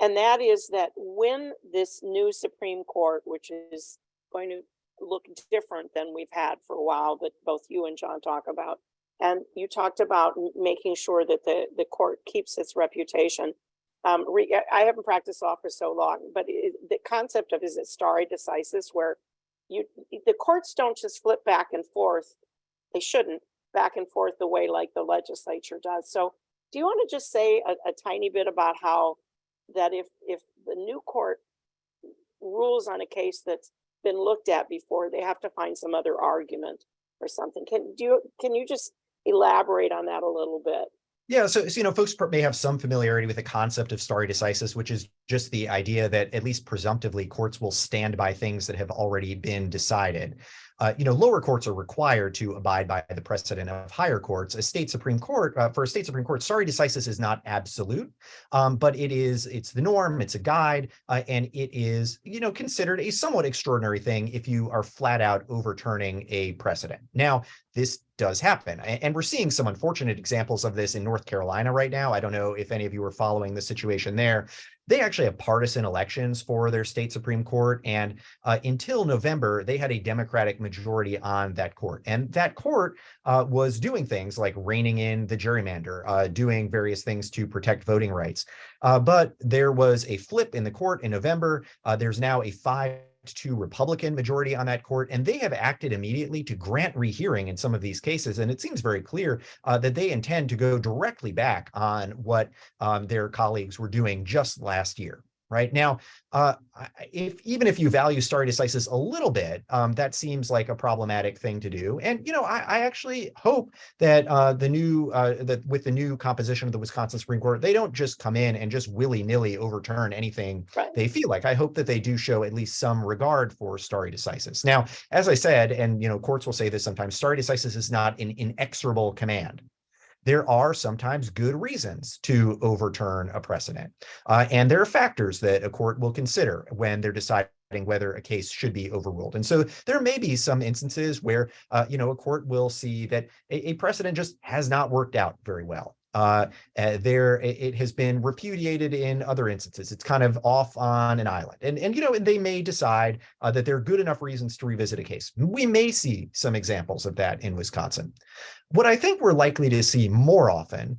And that is that when this new Supreme Court, which is going to look different than we've had for a while, but both you and John talk about, and you talked about making sure that the court keeps its reputation. I haven't practiced law for so long, but the concept of is it stare decisis, where the courts don't just flip back and forth. They shouldn't back and forth the way like the legislature does. So do you want to just say a tiny bit about how that if the new court rules on a case that's been looked at before, they have to find some other argument or something? Can you just elaborate on that a little bit?
Yeah, so folks may have some familiarity with the concept of stare decisis, which is just the idea that at least presumptively courts will stand by things that have already been decided. Lower courts are required to abide by the precedent of higher courts. For a state Supreme Court, stare decisis is not absolute, but it's the norm, it's a guide, and it is, considered a somewhat extraordinary thing if you are flat out overturning a precedent. Now, this does happen. And we're seeing some unfortunate examples of this in North Carolina right now. I don't know if any of you are following the situation there. They actually have partisan elections for their state Supreme Court. And until November, they had a Democratic majority on that court. And that court was doing things like reining in the gerrymander, doing various things to protect voting rights. But there was a flip in the court in November. There's now a 5-2 Republican majority on that court, and they have acted immediately to grant rehearing in some of these cases. And it seems very clear that they intend to go directly back on what their colleagues were doing just last year. Right now, even if you value stare decisis a little bit, that seems like a problematic thing to do. And I actually hope that with the new composition of the Wisconsin Supreme Court, they don't just come in and just willy-nilly overturn anything they feel like. I hope that they do show at least some regard for stare decisis. Now, as I said, and courts will say this sometimes, stare decisis is not an inexorable command. There are sometimes good reasons to overturn a precedent. And there are factors that a court will consider when they're deciding whether a case should be overruled. And so there may be some instances where, a court will see that a precedent just has not worked out very well. It has been repudiated in other instances. It's kind of off on an island. And they may decide that there are good enough reasons to revisit a case. We may see some examples of that in Wisconsin. What I think we're likely to see more often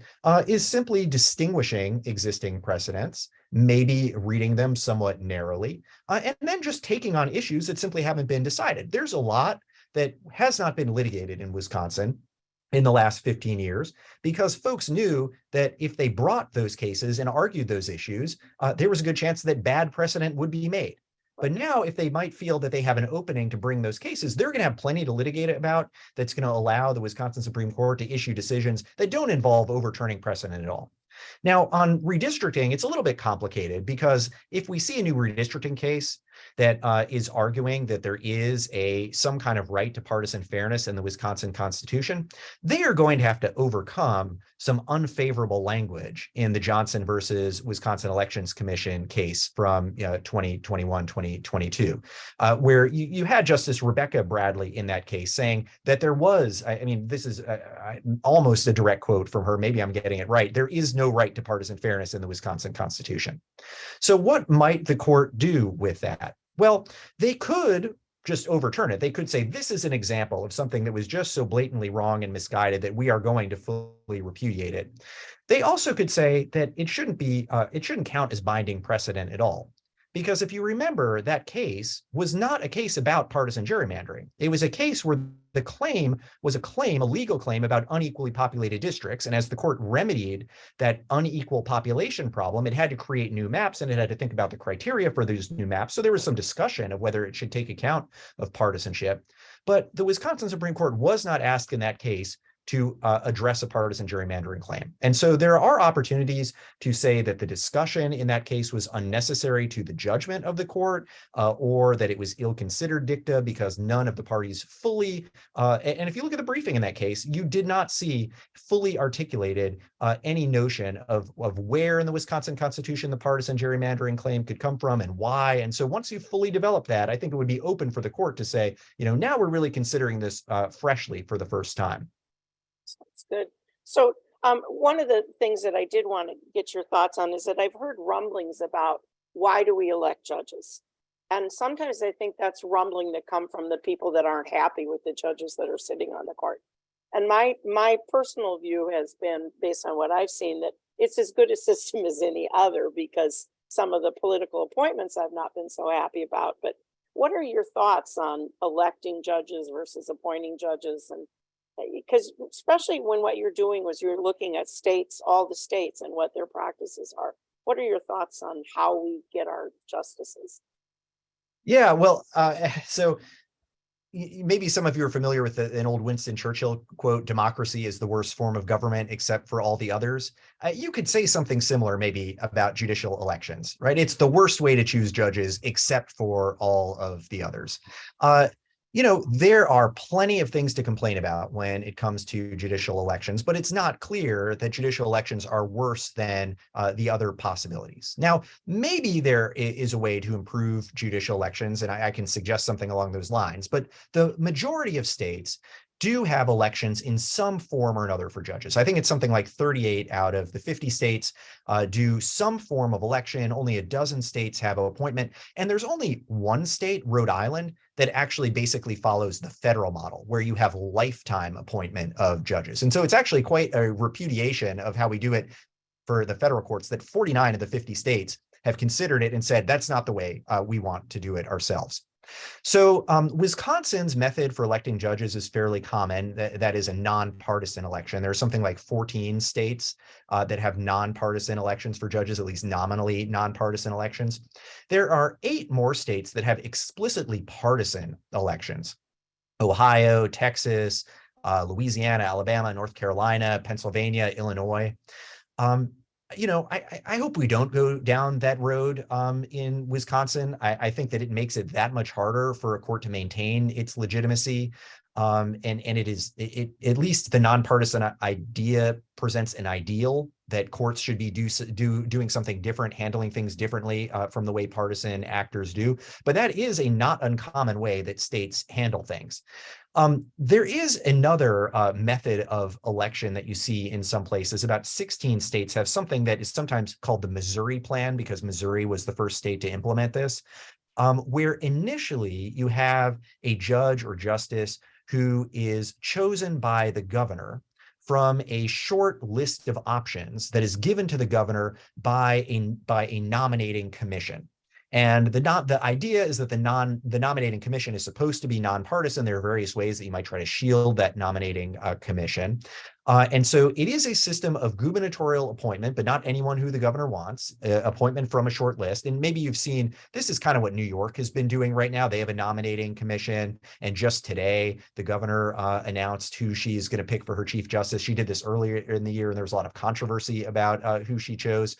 is simply distinguishing existing precedents, maybe reading them somewhat narrowly, and then just taking on issues that simply haven't been decided. There's a lot that has not been litigated in Wisconsin in the last 15 years, because folks knew that if they brought those cases and argued those issues, there was a good chance that bad precedent would be made. But now, if they might feel that they have an opening to bring those cases, they're going to have plenty to litigate about that's going to allow the Wisconsin Supreme Court to issue decisions that don't involve overturning precedent at all. Now, on redistricting, it's a little bit complicated, because if we see a new redistricting case that is arguing that there is some kind of right to partisan fairness in the Wisconsin Constitution, they are going to have to overcome some unfavorable language in the Johnson versus Wisconsin Elections Commission case from 2021, 2022, where you had Justice Rebecca Bradley in that case saying that there was, this is almost a direct quote from her, maybe I'm getting it right, there is no right to partisan fairness in the Wisconsin Constitution. So what might the court do with that? Well, they could just overturn it. They could say, this is an example of something that was just so blatantly wrong and misguided that we are going to fully repudiate it. They also could say that it shouldn't count as binding precedent at all. Because if you remember, that case was not a case about partisan gerrymandering. It was a case where the claim was a legal claim about unequally populated districts. And as the court remedied that unequal population problem, it had to create new maps, and it had to think about the criteria for those new maps. So there was some discussion of whether it should take account of partisanship. But the Wisconsin Supreme Court was not asked in that case to address a partisan gerrymandering claim. And so there are opportunities to say that the discussion in that case was unnecessary to the judgment of the court, or that it was ill-considered dicta because none of the parties fully, and if you look at the briefing in that case, you did not see fully articulated any notion of where in the Wisconsin Constitution the partisan gerrymandering claim could come from and why. And so once you fully develop that, I think it would be open for the court to say, now we're really considering this freshly for the first time.
That's good. So One of the things that I did want to get your thoughts on is that I've heard rumblings about why do we elect judges? And sometimes I think that's rumbling that come from the people that aren't happy with the judges that are sitting on the court. And my personal view has been, based on what I've seen, that it's as good a system as any other, because some of the political appointments I've not been so happy about. But what are your thoughts on electing judges versus appointing judges? And because especially when what you're doing was you're looking at states, all the states, and what their practices are. What are your thoughts on how we get our justices?
Yeah, well, so maybe some of you are familiar with an old Winston Churchill quote, democracy is the worst form of government except for all the others. You could say something similar maybe about judicial elections, right? It's the worst way to choose judges except for all of the others. There are plenty of things to complain about when it comes to judicial elections, but it's not clear that judicial elections are worse than the other possibilities. Now, maybe there is a way to improve judicial elections, and I can suggest something along those lines, but the majority of states do have elections in some form or another for judges. I think it's something like 38 out of the 50 states do some form of election. Only a dozen states have an appointment. And there's only one state, Rhode Island, that actually basically follows the federal model, where you have lifetime appointment of judges. And so it's actually quite a repudiation of how we do it for the federal courts, that 49 of the 50 states have considered it and said, that's not the way we want to do it ourselves. So Wisconsin's method for electing judges is fairly common. That is a nonpartisan election. There's something like 14 states that have nonpartisan elections for judges, at least nominally nonpartisan elections. There are 8 more states that have explicitly partisan elections: Ohio, Texas, Louisiana, Alabama, North Carolina, Pennsylvania, Illinois. I hope we don't go down that road in Wisconsin. I think that it makes it that much harder for a court to maintain its legitimacy. And at least the nonpartisan idea presents an ideal that courts should be doing something different, handling things differently from the way partisan actors do. But that is a not uncommon way that states handle things. There is another method of election that you see in some places. About 16 states have something that is sometimes called the Missouri Plan, because Missouri was the first state to implement this, where initially you have a judge or justice who is chosen by the governor from a short list of options that is given to the governor by a nominating commission. And the idea is that the nominating commission is supposed to be nonpartisan. There are various ways that you might try to shield that nominating commission. And so it is a system of gubernatorial appointment, but not anyone who the governor wants, appointment from a short list. And maybe you've seen, this is kind of what New York has been doing right now. They have a nominating commission. And just today, the governor announced who she's going to pick for her chief justice. She did this earlier in the year, and there was a lot of controversy about who she chose.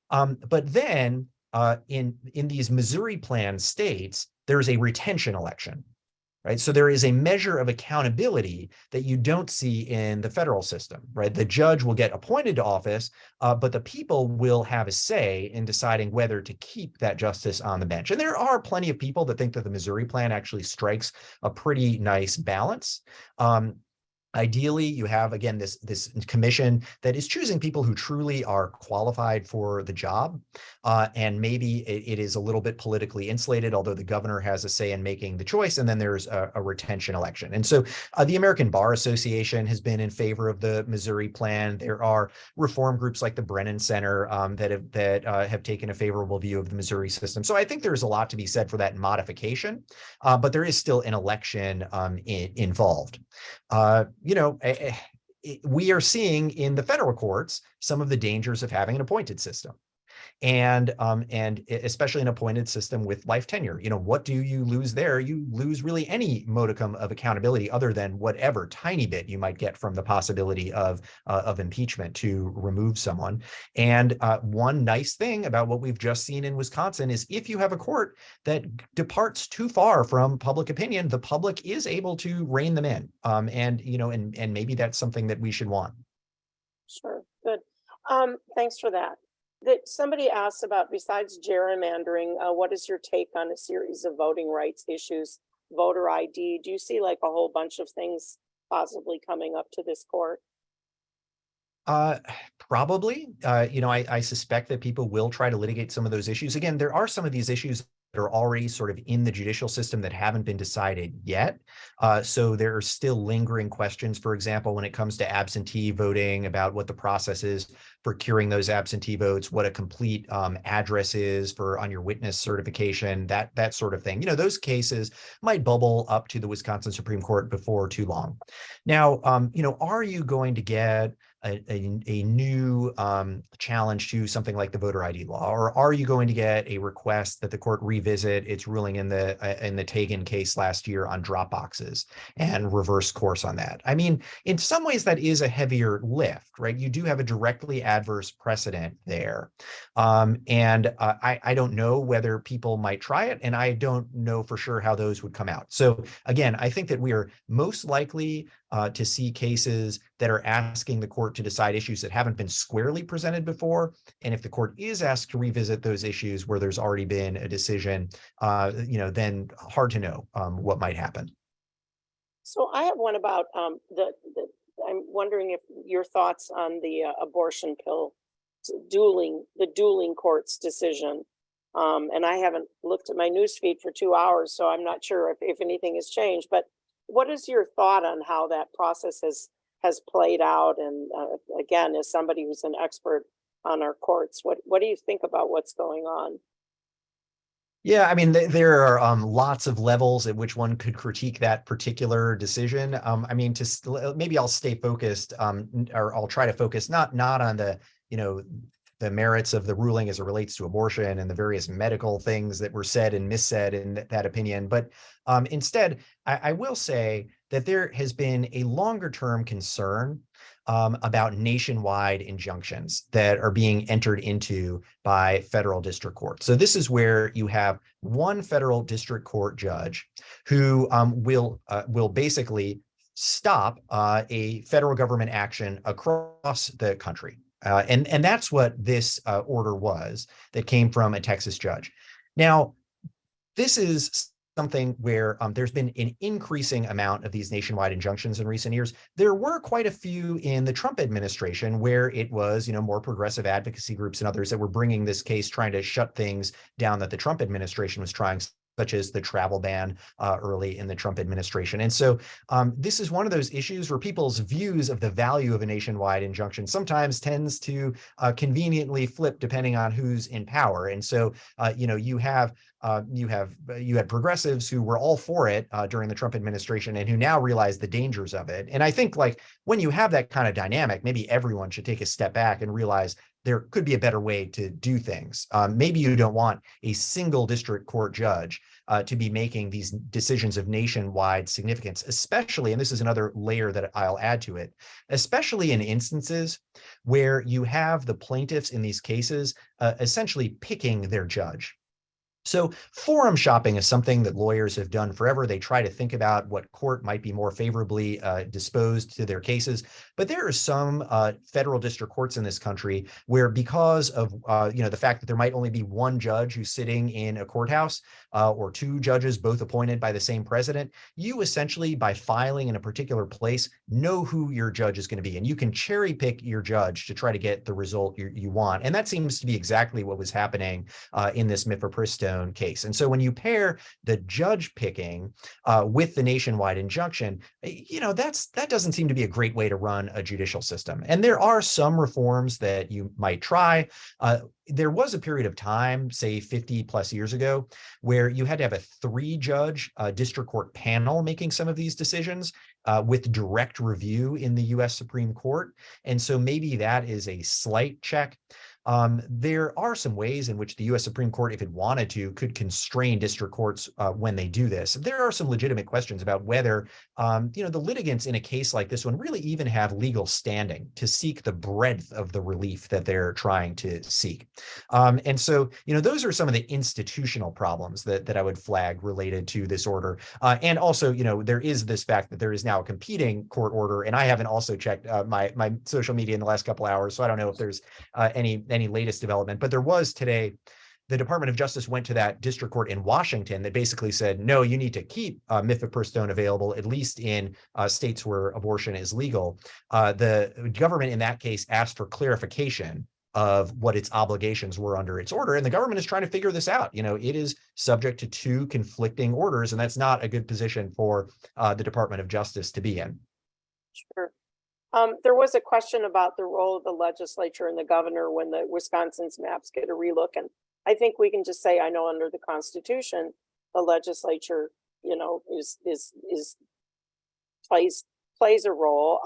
But then in these Missouri Plan states, there's a retention election, right? So there is a measure of accountability that you don't see in the federal system, right? The judge will get appointed to office, but the people will have a say in deciding whether to keep that justice on the bench. And there are plenty of people that think that the Missouri Plan actually strikes a pretty nice balance. Ideally, you have, again, this commission that is choosing people who truly are qualified for the job. And maybe it is a little bit politically insulated, although the governor has a say in making the choice. And then there's a retention election. And so the American Bar Association has been in favor of the Missouri Plan. There are reform groups like the Brennan Center that have taken a favorable view of the Missouri system. So I think there's a lot to be said for that modification, but there is still an election involved. We are seeing in the federal courts some of the dangers of having an appointed system. And especially an appointed system with life tenure. What do you lose there? You lose really any modicum of accountability other than whatever tiny bit you might get from the possibility of impeachment to remove someone. And one nice thing about what we've just seen in Wisconsin is if you have a court that departs too far from public opinion, the public is able to rein them in. And maybe that's something that we should want.
Sure, good. Thanks for that. That somebody asked about, besides gerrymandering, what is your take on a series of voting rights issues, voter ID? Do you see like a whole bunch of things possibly coming up to this court?
Uh, Probably. I suspect that people will try to litigate some of those issues. Again, there are some of these issues that are already sort of in the judicial system that haven't been decided yet. So there are still lingering questions, for example, when it comes to absentee voting, about what the process is for curing those absentee votes, what a complete address is for on your witness certification, that sort of thing. Those cases might bubble up to the Wisconsin Supreme Court before too long. Now, are you going to get a new challenge to something like the voter ID law, or are you going to get a request that the court revisit its ruling in the Tagan case last year on drop boxes and reverse course on that? I mean, in some ways, that is a heavier lift, right? You do have a directly adverse precedent there, and I don't know whether people might try it, and I don't know for sure how those would come out. So again, I think that we are most likely to see cases that are asking the court to decide issues that haven't been squarely presented before. And if the court is asked to revisit those issues where there's already been a decision, then hard to know what might happen.
So I have one about I'm wondering if your thoughts on the abortion pill the dueling court's decision. And I haven't looked at my newsfeed for 2 hours, so I'm not sure if anything has changed. But what is your thought on how that process has played out? And again, as somebody who's an expert on our courts, what do you think about what's going on?
Yeah, I mean, there are lots of levels at which one could critique that particular decision. I mean, maybe I'll stay focused, or I'll try to focus not on the merits of the ruling as it relates to abortion and the various medical things that were said and missaid in that opinion, but instead, I will say that there has been a longer term concern about nationwide injunctions that are being entered into by federal district courts. So this is where you have one federal district court judge who will basically stop a federal government action across the country. And that's what this order was that came from a Texas judge. Now, this is something where there's been an increasing amount of these nationwide injunctions in recent years. There were quite a few in the Trump administration where it was, more progressive advocacy groups and others that were bringing this case, trying to shut things down that the Trump administration was trying, such as the travel ban early in the Trump administration. And so this is one of those issues where people's views of the value of a nationwide injunction sometimes tends to conveniently flip depending on who's in power. And so, you had progressives who were all for it during the Trump administration and who now realize the dangers of it. And I think when you have that kind of dynamic, maybe everyone should take a step back and realize there could be a better way to do things. Maybe you don't want a single district court judge to be making these decisions of nationwide significance, especially, and this is another layer that I'll add to it, especially in instances where you have the plaintiffs in these cases essentially picking their judge. So forum shopping is something that lawyers have done forever. They try to think about what court might be more favorably disposed to their cases. But there are some federal district courts in this country where, because of the fact that there might only be one judge who's sitting in a courthouse or two judges both appointed by the same president, you essentially, by filing in a particular place, know who your judge is going to be. And you can cherry pick your judge to try to get the result you want. And that seems to be exactly what was happening in this mifepristone case. And so when you pair the judge picking with the nationwide injunction, that doesn't seem to be a great way to run a judicial system. And there are some reforms that you might try. There was a period of time, say 50 plus years ago, where you had to have a 3-judge district court panel making some of these decisions with direct review in the US Supreme Court. And so maybe that is a slight check. There are some ways in which the US Supreme Court, if it wanted to, could constrain district courts when they do this. There are some legitimate questions about whether, the litigants in a case like this one really even have legal standing to seek the breadth of the relief that they're trying to seek. And so, those are some of the institutional problems that I would flag related to this order. And also, there is this fact that there is now a competing court order, and I haven't also checked my social media in the last couple hours, so I don't know if there's any latest development, but there was today the Department of Justice went to that district court in Washington that basically said, no, you need to keep mifepristone available, at least in states where abortion is legal. The government in that case asked for clarification of what its obligations were under its order. And the government is trying to figure this out. It is subject to two conflicting orders, and that's not a good position for the Department of Justice to be in.
Sure. There was a question about the role of the legislature and the governor when the Wisconsin's maps get a relook. And I think we can just say, I know under the Constitution, the legislature, plays a role.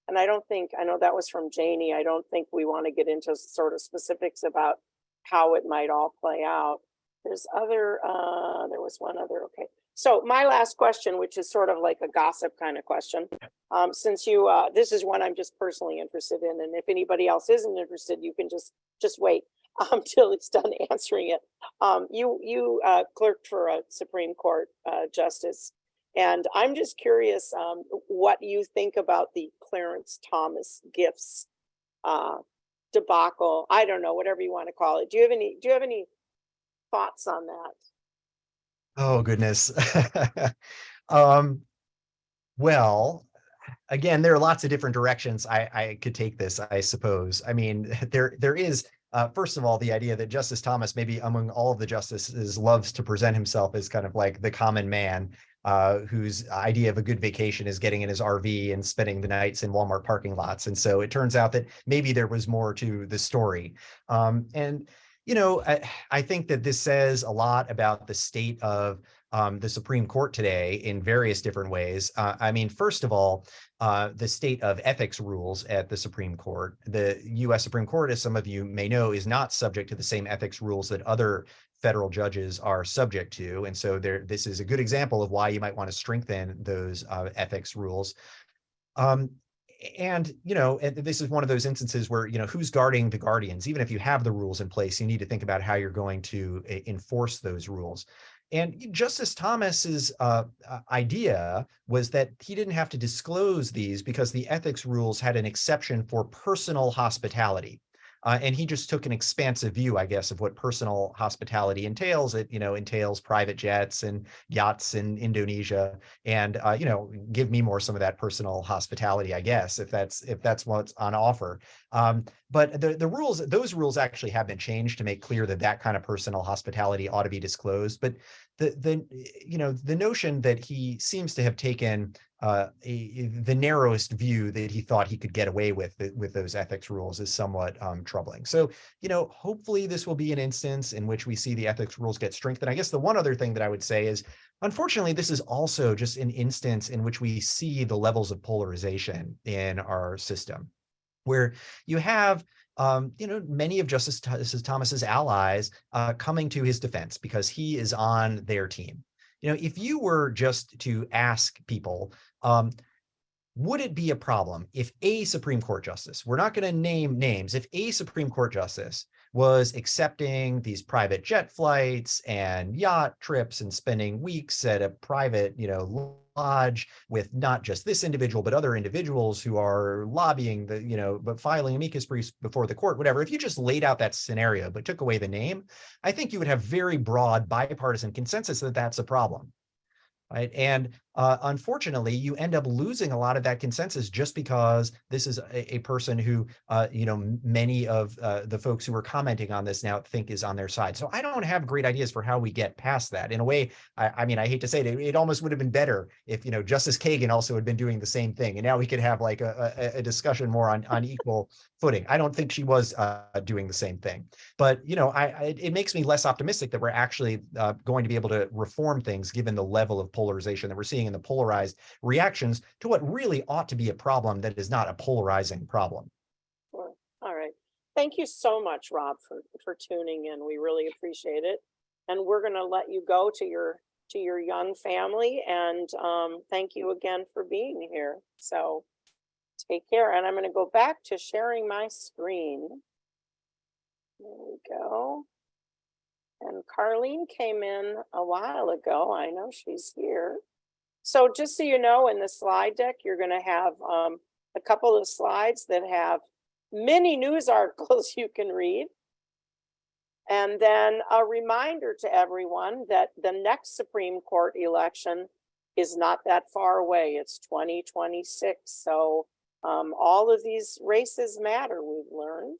And I know that was from Janie. I don't think we want to get into sort of specifics about how it might all play out. There was one other, okay. So my last question, which is sort of like a gossip kind of question, since this is one I'm just personally interested in, and if anybody else isn't interested, you can just wait till it's done answering it. You clerked for a Supreme Court justice, and I'm just curious what you think about the Clarence Thomas gifts debacle. I don't know, whatever you want to call it. Do you have any thoughts on that?
Oh, goodness. Well, again, there are lots of different directions I could take this, I suppose. I mean, there is, first of all, the idea that Justice Thomas, maybe among all of the justices, loves to present himself as kind of like the common man, whose idea of a good vacation is getting in his RV and spending the nights in Walmart parking lots. And so it turns out that maybe there was more to the story. I think that this says a lot about the state of the Supreme Court today in various different ways. I mean, first of all, the state of ethics rules at the Supreme Court. The U.S. Supreme Court, as some of you may know, is not subject to the same ethics rules that other federal judges are subject to. And so this is a good example of why you might want to strengthen those ethics rules. And this is one of those instances where, who's guarding the guardians? Even if you have the rules in place, you need to think about how you're going to enforce those rules. And Justice Thomas's idea was that he didn't have to disclose these because the ethics rules had an exception for personal hospitality. And he just took an expansive view, I guess, of what personal hospitality entails. It, entails private jets and yachts in Indonesia, and give me more some of that personal hospitality, I guess, if that's what's on offer. But those rules actually have been changed to make clear that kind of personal hospitality ought to be disclosed. But the notion that he seems to have taken the narrowest view that he thought he could get away with those ethics rules is somewhat troubling. So, hopefully this will be an instance in which we see the ethics rules get strengthened. I guess the one other thing that I would say is, unfortunately, this is also just an instance in which we see the levels of polarization in our system, where you have many of Justice Thomas's allies coming to his defense because he is on their team. If you were just to ask people, would it be a problem if a Supreme Court justice, we're not going to name names, if a Supreme Court justice was accepting these private jet flights and yacht trips and spending weeks at a private, lodge with not just this individual, but other individuals who are lobbying but filing amicus briefs before the court, whatever. If you just laid out that scenario, but took away the name, I think you would have very broad bipartisan consensus that that's a problem. Right. And unfortunately, you end up losing a lot of that consensus just because this is a person who, many of the folks who are commenting on this now think is on their side. So I don't have great ideas for how we get past that. In a way, I hate to say it almost would have been better if, Justice Kagan also had been doing the same thing. And now we could have like a discussion more on equal footing. I don't think she was doing the same thing. But, it makes me less optimistic that we're actually going to be able to reform things given the level of polarization that we're seeing in the polarized reactions to what really ought to be a problem that is not a polarizing problem.
Sure. All right. Thank you so much, Rob, for tuning in. We really appreciate it. And we're going to let you go to your young family. And thank you again for being here. So take care. And I'm going to go back to sharing my screen. There we go. And Carlene came in a while ago. I know she's here. So just so you know, in the slide deck, you're going to have a couple of slides that have many news articles you can read. And then a reminder to everyone that the next Supreme Court election is not that far away. It's 2026. So all of these races matter, we've learned.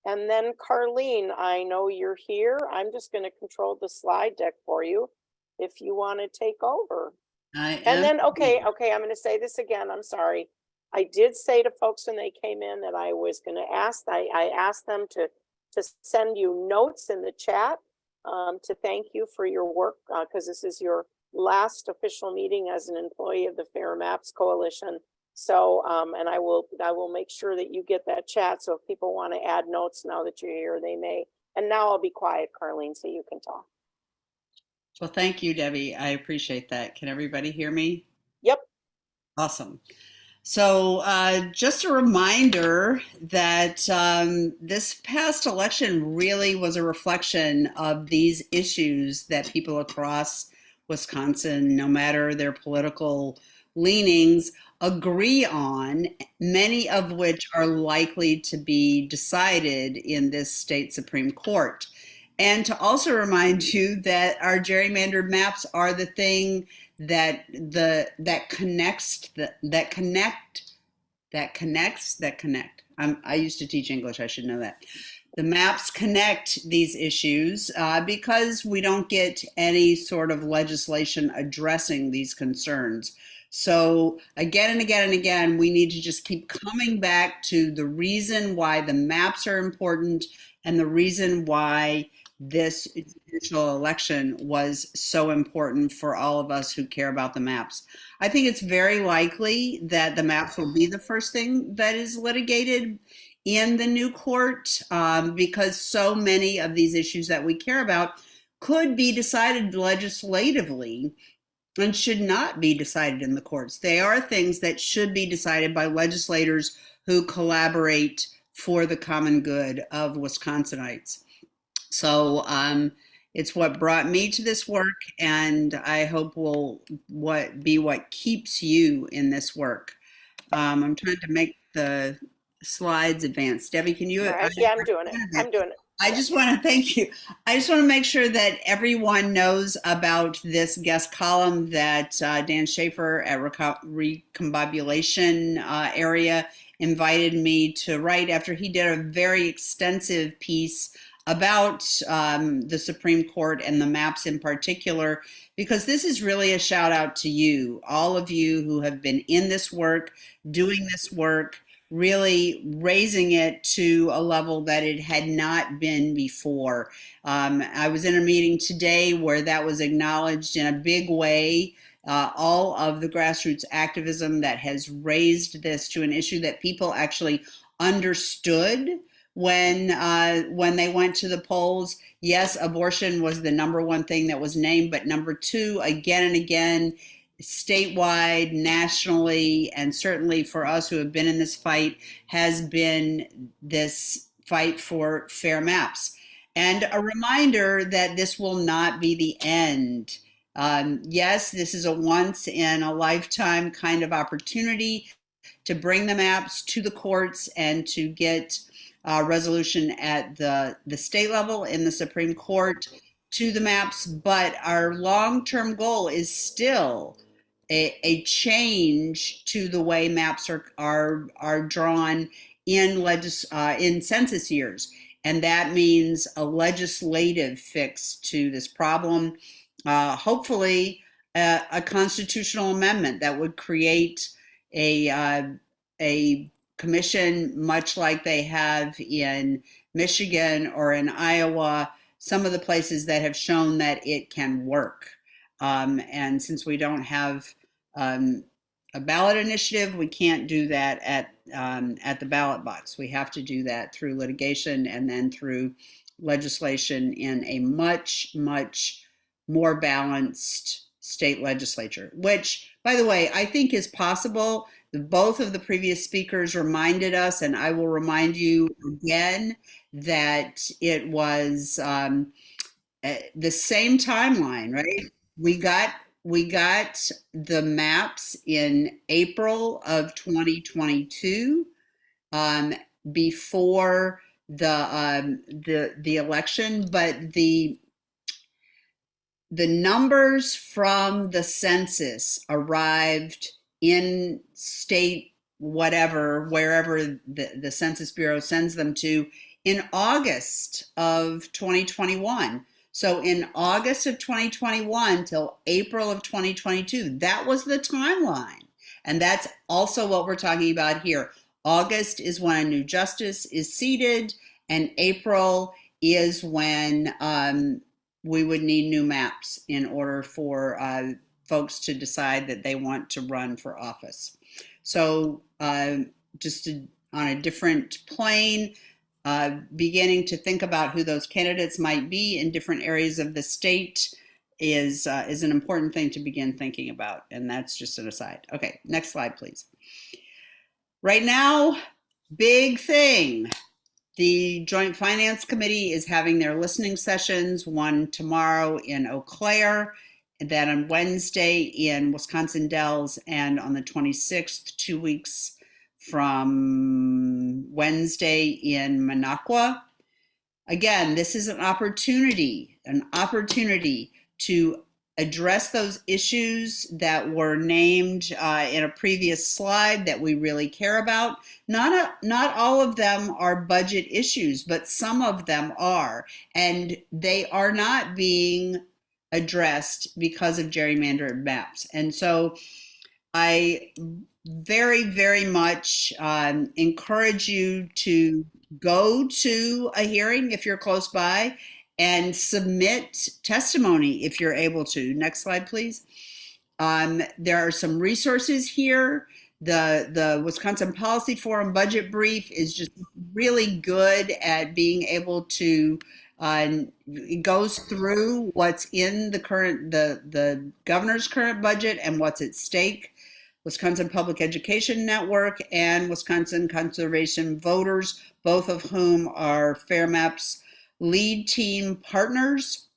And then Carlene, I know you're here. I'm just going to control the slide deck for you if you want to take over. And then, okay, I'm going to say this again. I'm sorry. I did say to folks when they came in that I was going to ask, I asked them to send you notes in the chat to thank you for your work, because this is your last official meeting as an employee of the Fair Maps Coalition. So, and I will make sure that you get that chat. So if people want to add notes now that you're here, they may. And now I'll be quiet, Carlene, so you can talk.
Well, thank you, Debbie. I appreciate that. Can everybody hear me?
Yep.
Awesome. So just a reminder that this past election really was a reflection of these issues that people across Wisconsin, no matter their political leanings, agree on, many of which are likely to be decided in this state Supreme Court. And to also remind you that our gerrymandered maps are the thing that connects. I used to teach English. I should know that. The maps connect these issues because we don't get any sort of legislation addressing these concerns. So again and again and again, we need to just keep coming back to the reason why the maps are important and the reason why this judicial election was so important for all of us who care about the maps. I think it's very likely that the maps will be the first thing that is litigated in the new court because so many of these issues that we care about could be decided legislatively and should not be decided in the courts. They are things that should be decided by legislators who collaborate for the common good of Wisconsinites. So it's what brought me to this work, and I hope will be what keeps you in this work. I'm trying to make the slides advance. Debbie, can you?
Right. Yeah, I'm doing it. I'm doing it.
I just want to thank you. I just want to make sure that everyone knows about this guest column that Dan Schaefer at Recombobulation area invited me to write after he did a very extensive piece about the Supreme Court and the maps in particular, because this is really a shout out to you, all of you who have been in this work, doing this work, really raising it to a level that it had not been before. I was in a meeting today where that was acknowledged in a big way. All of the grassroots activism that has raised this to an issue that people actually understood when they went to the polls. Yes, abortion was the number one thing that was named, but number two, again and again, statewide, nationally, and certainly for us who have been in this fight, has been this fight for fair maps. And a reminder that this will not be the end. Yes, this is a once in a lifetime kind of opportunity to bring the maps to the courts and to get resolution at the state level in the Supreme Court to the maps. But our long-term goal is still a change to the way maps are drawn in census years. And that means a legislative fix to this problem. Hopefully a constitutional amendment that would create a commission, much like they have in Michigan or in Iowa, some of the places that have shown that it can work. And since we don't have a ballot initiative, we can't do that at the ballot box. We have to do that through litigation and then through legislation in a much, much more balanced state legislature, which, by the way, I think is possible. Both of the previous speakers reminded us, and I will remind you again, that it was the same timeline, right? We got the maps in April of 2022 before the election, but the numbers from the census arrived in state, wherever the Census Bureau sends them to, in August of 2021. So in August of 2021 till April of 2022, that was the timeline. And that's also what we're talking about here. August is when a new justice is seated, and April is when we would need new maps in order for folks to decide that they want to run for office. So just on a different plane, beginning to think about who those candidates might be in different areas of the state is an important thing to begin thinking about. And that's just an aside. Okay, next slide, please. Right now, big thing. The Joint Finance Committee is having their listening sessions, one tomorrow in Eau Claire, and then on Wednesday in Wisconsin Dells, and on the 26th, 2 weeks from Wednesday in Minocqua. Again, this is an opportunity to address those issues that were named in a previous slide that we really care about. Not all of them are budget issues, but some of them are, and they are not being addressed because of gerrymandered maps. And so I very, very much encourage you to go to a hearing if you're close by, and submit testimony if you're able to. Next slide, please. There are some resources here. The Wisconsin Policy Forum budget brief is just really good at being able to, it goes through what's in the governor's current budget and what's at stake. Wisconsin Public Education Network and Wisconsin Conservation Voters, both of whom are Fair Maps lead team partners,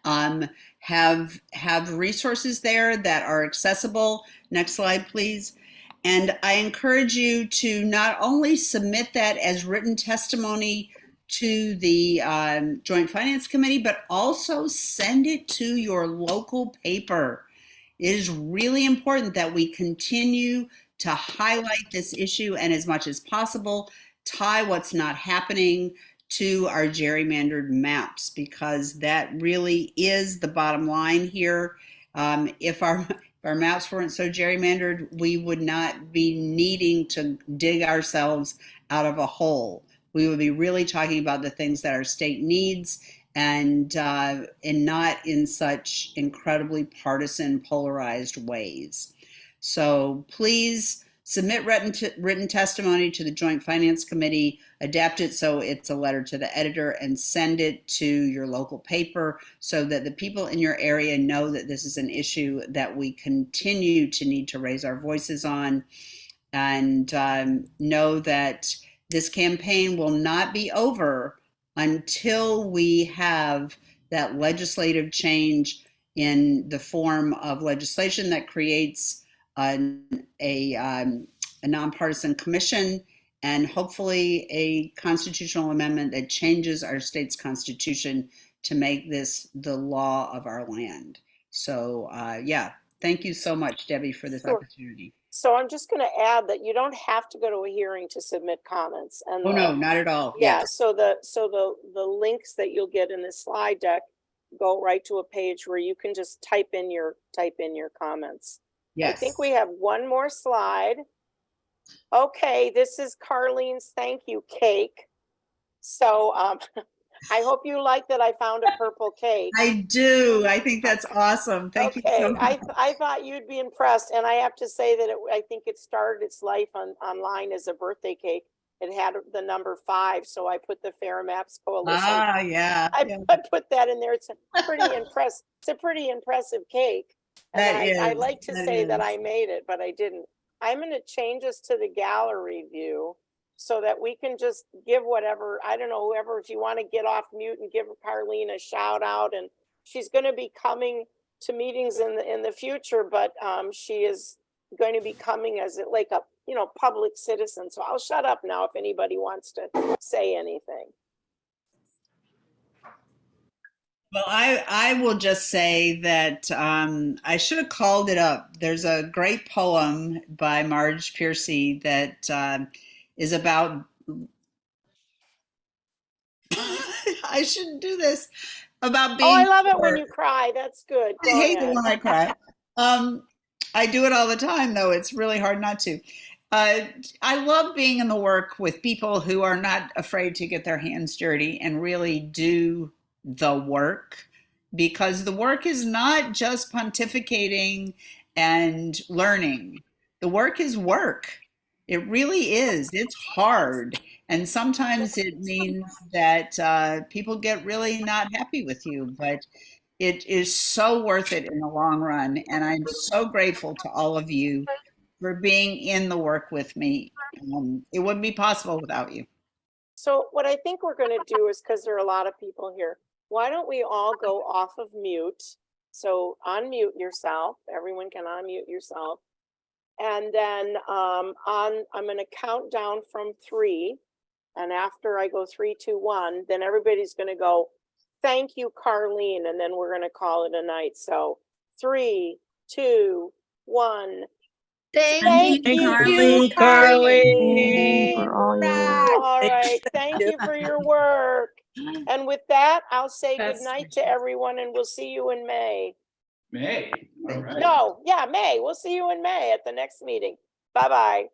have resources there that are accessible. Next slide, please. And I encourage you to not only submit that as written testimony to the Joint Finance Committee, but also send it to your local paper. It is really important that we continue to highlight this issue, and as much as possible, tie what's not happening to our gerrymandered maps, because that really is the bottom line here. If our maps weren't so gerrymandered, we would not be needing to dig ourselves out of a hole. We would be really talking about the things that our state needs, and not in such incredibly partisan, polarized ways. So please submit written testimony to the Joint Finance Committee, adapt it so it's a letter to the editor, and send it to your local paper so that the people in your area know that this is an issue that we continue to need to raise our voices on, and know that this campaign will not be over until we have that legislative change in the form of legislation that creates a nonpartisan commission, and hopefully a constitutional amendment that changes our state's constitution to make this the law of our land. So yeah, thank you so much, Debbie, for this opportunity.
So I'm just going to add that you don't have to go to a hearing to submit comments. And
no, not at all.
Yeah.
Yes.
So the links that you'll get in this slide deck go right to a page where you can just type in your comments.
Yes.
I think we have one more slide. Okay, this is Carlene's thank you cake. So I hope you like that I found a purple cake.
I do. I think that's awesome. Thank you so much.
I thought you'd be impressed, and I have to say that I think it started its life online as a birthday cake. It had the number 5, so I put the Fair Maps Coalition.
Ah, yeah.
I put that in there. It's a pretty impressive. It's a pretty impressive cake. And I like to say that I made it, but I didn't. I'm going to change this to the gallery view so that we can just give whatever, I don't know, whoever, if you want to get off mute and give Carlene a shout out. And she's going to be coming to meetings in the future, but she is going to be coming as like public citizen. So I'll shut up now if anybody wants to say anything.
Well, I will just say that I should have called it up. There's a great poem by Marge Piercy that is about. I shouldn't do this. About being.
Oh, I love it when you cry. That's good.
I
Go
hate
ahead.
it when I cry. I do it all the time, though. It's really hard not to. I love being in the work with people who are not afraid to get their hands dirty and really do the work, because the work is not just pontificating and learning. The work is work. It really is. It's hard. And sometimes it means that people get really not happy with you, but it is so worth it in the long run. And I'm so grateful to all of you for being in the work with me. It wouldn't be possible without you.
So what I think we're going to do is, because there are a lot of people here, why don't we all go off of mute? So unmute yourself. Everyone can unmute yourself. And then I'm going to count down from 3. And after I go 3, 2, 1, then everybody's going to go, thank you, Carlene. And then we're going to call it a night. So 3, 2, 1.
Thank you,
Carlene.
for all your
All right. Thank you for your work. And with that, I'll say good night to everyone, and we'll see you in May.
May. All right.
No, yeah, May. We'll see you in May at the next meeting. Bye-bye.